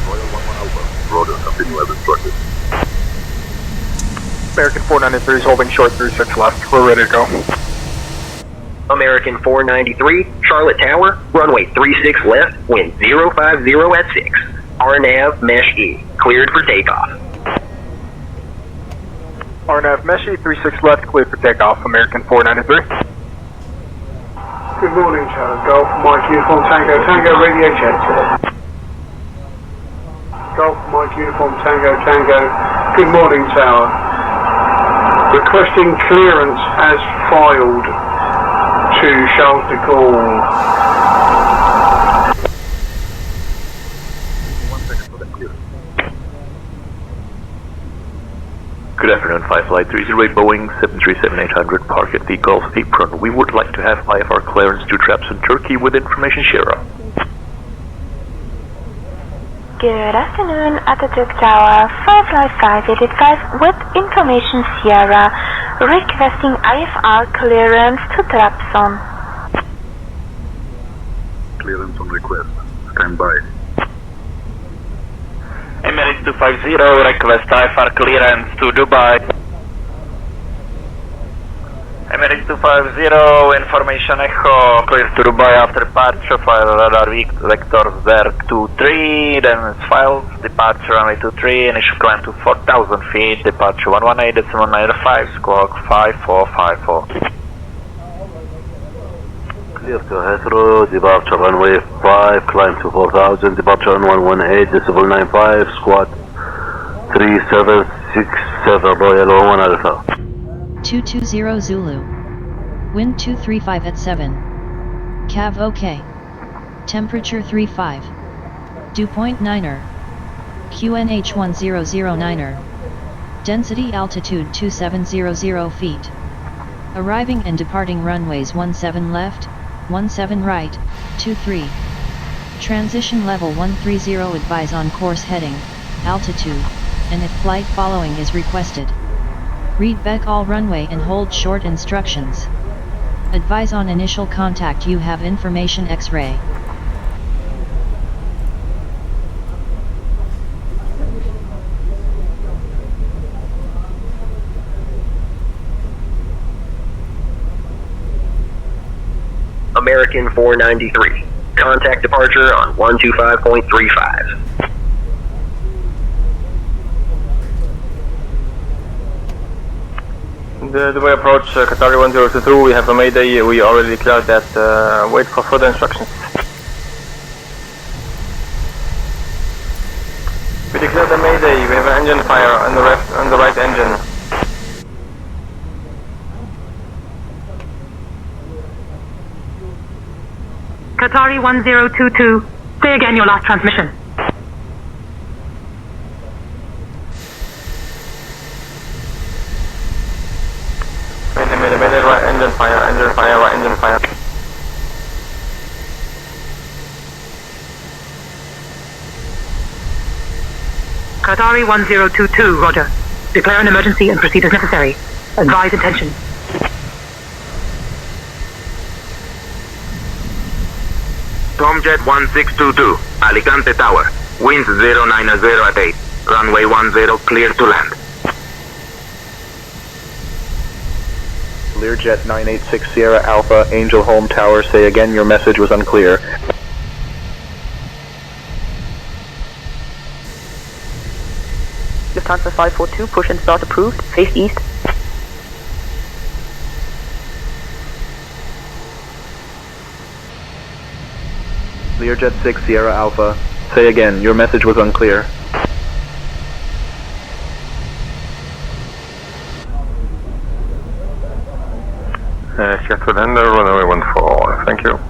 Royal 11 Alpha, roger, continue as instructed. American 493 is holding short 36 left. We're ready to go. American 493, Charlotte Tower, runway 36 left, wind 050 at 6. RNAV Mesh E, cleared for takeoff. RNAV Mesh E, 36 left, cleared for takeoff, American 493. Good morning, Charlotte Golf, Mike Uniform Tango, Tango radio check. Golf, Mike Uniform Tango, Tango, good morning, Tower. Requesting clearance as filed to Charles de Gaulle. Good afternoon, Flight 308 Boeing 737-800, park at the Gulf apron. We would like to have IFR clearance to traps in Turkey with information share up. Good afternoon, Atatürk Tower, Firefly 585 with information Sierra, requesting IFR clearance to Trabzon. Clearance on request, stand by. Emirates 250, request IFR clearance to Dubai. Emirates 250, information Echo, clear to Dubai after departure, file radar vector ZERG23, then it's filed, departure runway 23, initial climb to 4,000 feet, departure 118.95, squawk 5454. Clear to Heathrow, departure runway 5, climb to 4,000, departure on 118.95, squad 3767, Royal 11 Alpha. 220 Zulu. Wind 235 at 7. Cav OK. Temperature 35. Dew point 9er. QNH 1009er. Density altitude 2700 feet. Arriving and departing runways 17 left, 17 right, 23. Transition level 130, advise on course heading, altitude, and if flight following is requested. Read back all runway and hold short instructions. Advise on initial contact, you have information X-ray. American 493, contact departure on 125.35. The Dubai approach, Qatari 1022, we have a mayday, we already declared that, wait for further instructions. We declared a mayday, we have an engine fire on the right engine. Qatari 1022, say again your last transmission. Right engine fire, right engine fire. Qatari 1022, roger. Declare an emergency and proceed as necessary. Advise intention. Tomjet 1622, Alicante Tower. Winds 090 at 8. Runway 10 clear to land. Learjet 986 Sierra Alpha, Angel Home Tower, say again your message was unclear. Lufthansa 542, push and start approved, face east. Learjet 6 Sierra Alpha. Say again, your message was unclear. Seattle Lander, runway 14, thank you.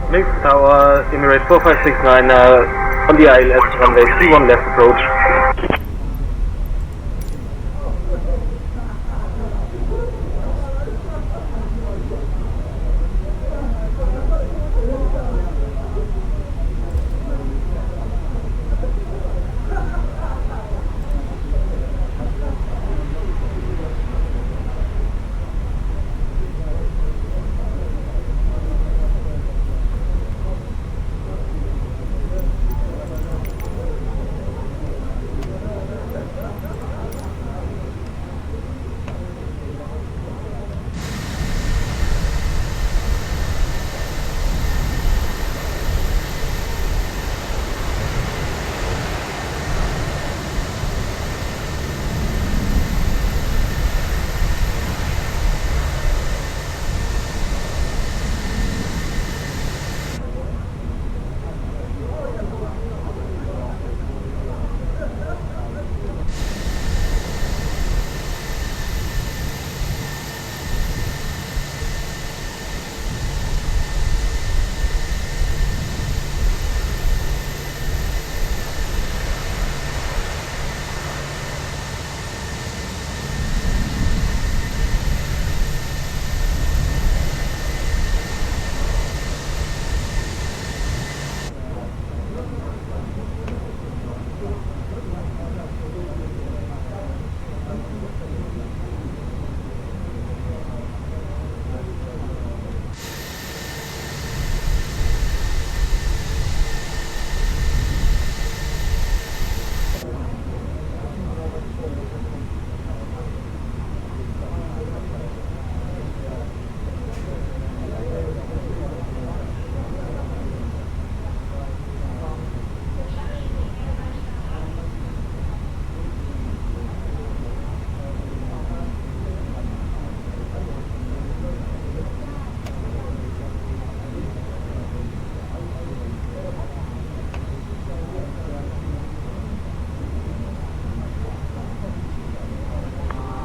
Mix Tower, Emirates 4569 on the ILS runway 31 left approach.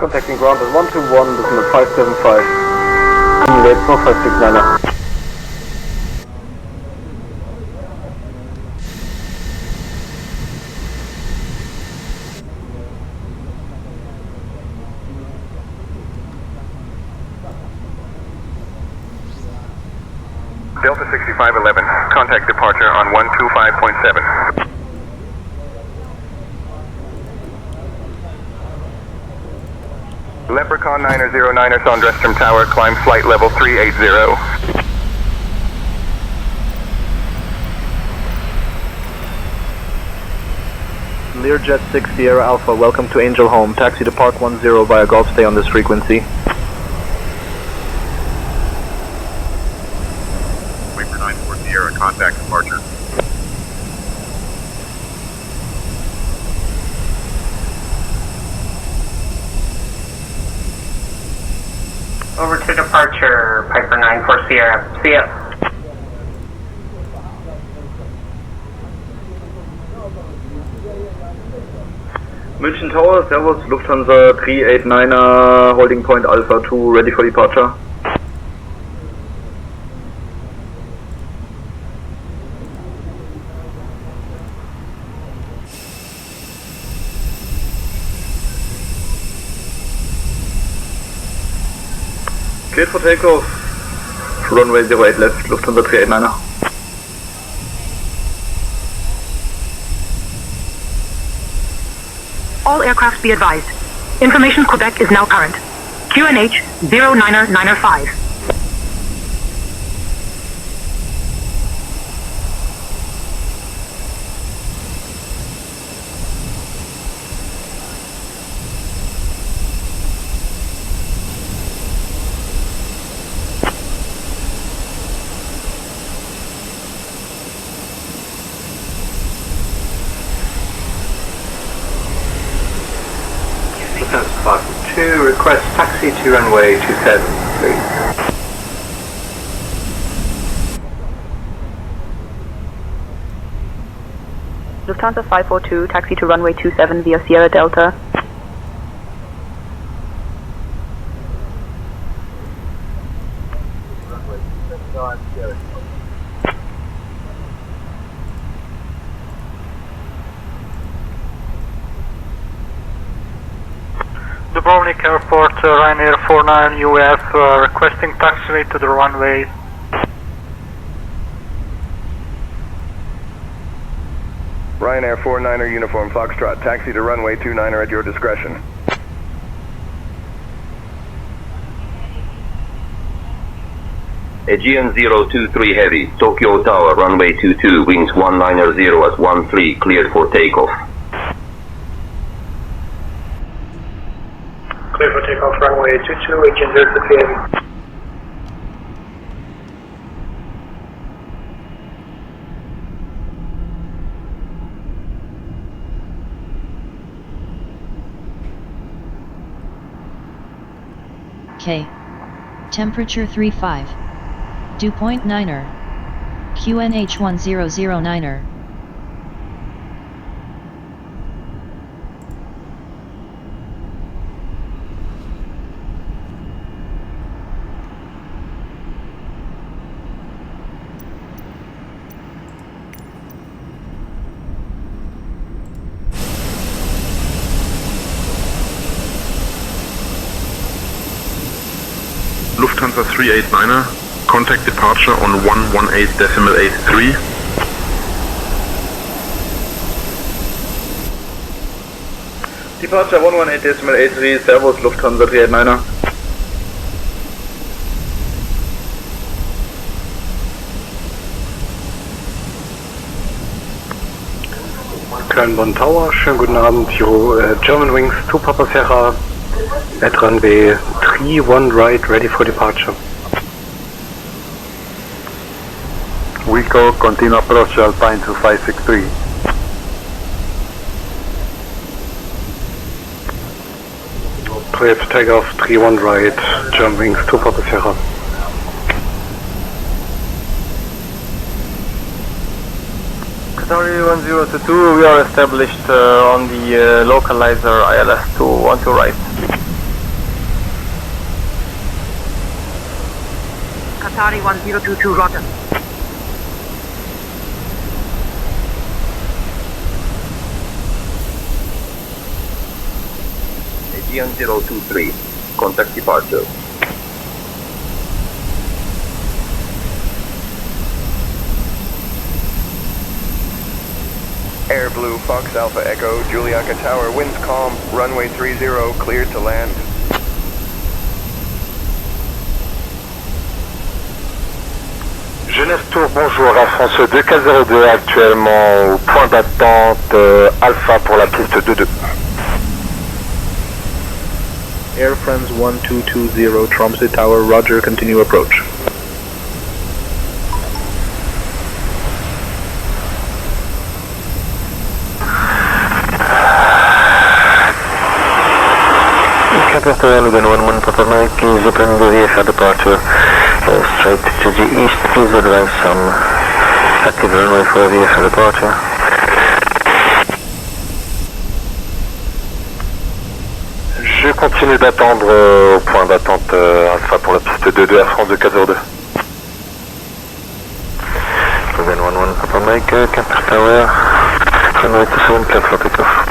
Contacting ground at 121, looking at 575. Emirates 4569. Delta 6511, contact departure on 125.7. Leprechaun 909 is on Dresstrom Tower, climb flight level 380. Learjet 6 Sierra Alpha, welcome to Angel Home. Taxi to Park 10 via Gulf, stay on this frequency. Wait for 94 Sierra, contact departure. Over to departure, Piper 94 Sierra. See ya. München Tower, Servus, Lufthansa 389er, holding point Alpha 2, ready for departure. Cleared for takeoff, runway 08 left, Lufthansa 389er. All aircraft be advised. Information Quebec is now current. QNH 09905. taxi runway 27, please. Lufthansa 542, taxi to runway 27 via Sierra Delta. Dubrovnik Airport, Ryanair 49 UF, requesting taxiway to the runway. Ryanair 49er uniform Foxtrot, taxi to runway 29er at your discretion. Aegean 023 Heavy, Tokyo Tower, runway 22, wings 190 at 13, cleared for takeoff. Clear for takeoff, runway 22, Aegean 023 Heavy. K. Temperature 35. Dew point 9er. QNH 1009er. Lufthansa 389er, contact departure on 118.83. Departure 118.83, Servus Lufthansa 389er. Köln-Bonn Tower, schönen guten Abend, German Wings 2 Papa Sierra at runway 31 right, ready for departure. Wilco, continue approach Alpine 2563. Clear to take off 31 right, German Wings 2 Papa Sierra. Qatari 1022, we are established on the localizer ILS 212 right. Qatari 1022, roger. Aegean 023, contact departure. Air Blue, Fox Alpha Echo, Juliaca Tower, winds calm, runway 30, cleared to land. Genève Tour, bonjour, Air France 2402 actuellement au point d'attente Alpha pour la piste 22. Air France 1220 Tromsø Tower, roger, continue approach. Captain Logan 11 Papa Mike is opening the VFR departure straight to the east, please advise some active runway for VFR departure. Je continue d'attendre au point d'attente Alpha pour la piste 22 Air France 2402. Logan 11 Papa Mike, Captain Tower, runway 27, clear for takeoff.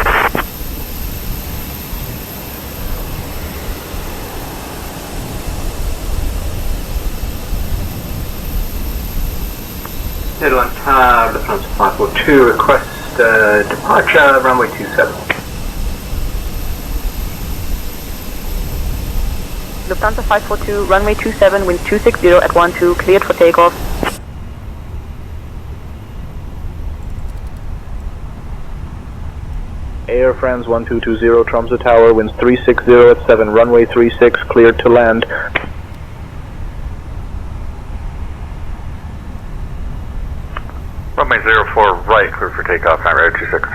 Netherlands Tower, Lufthansa 542, request departure, runway 27. Lufthansa 542, runway 27, wind 260 at 12, cleared for takeoff. Air France 1220 Tromsø Tower, winds 360 at 7, runway 36, cleared to land. Runway 04 right, clear for takeoff, Emirates 26.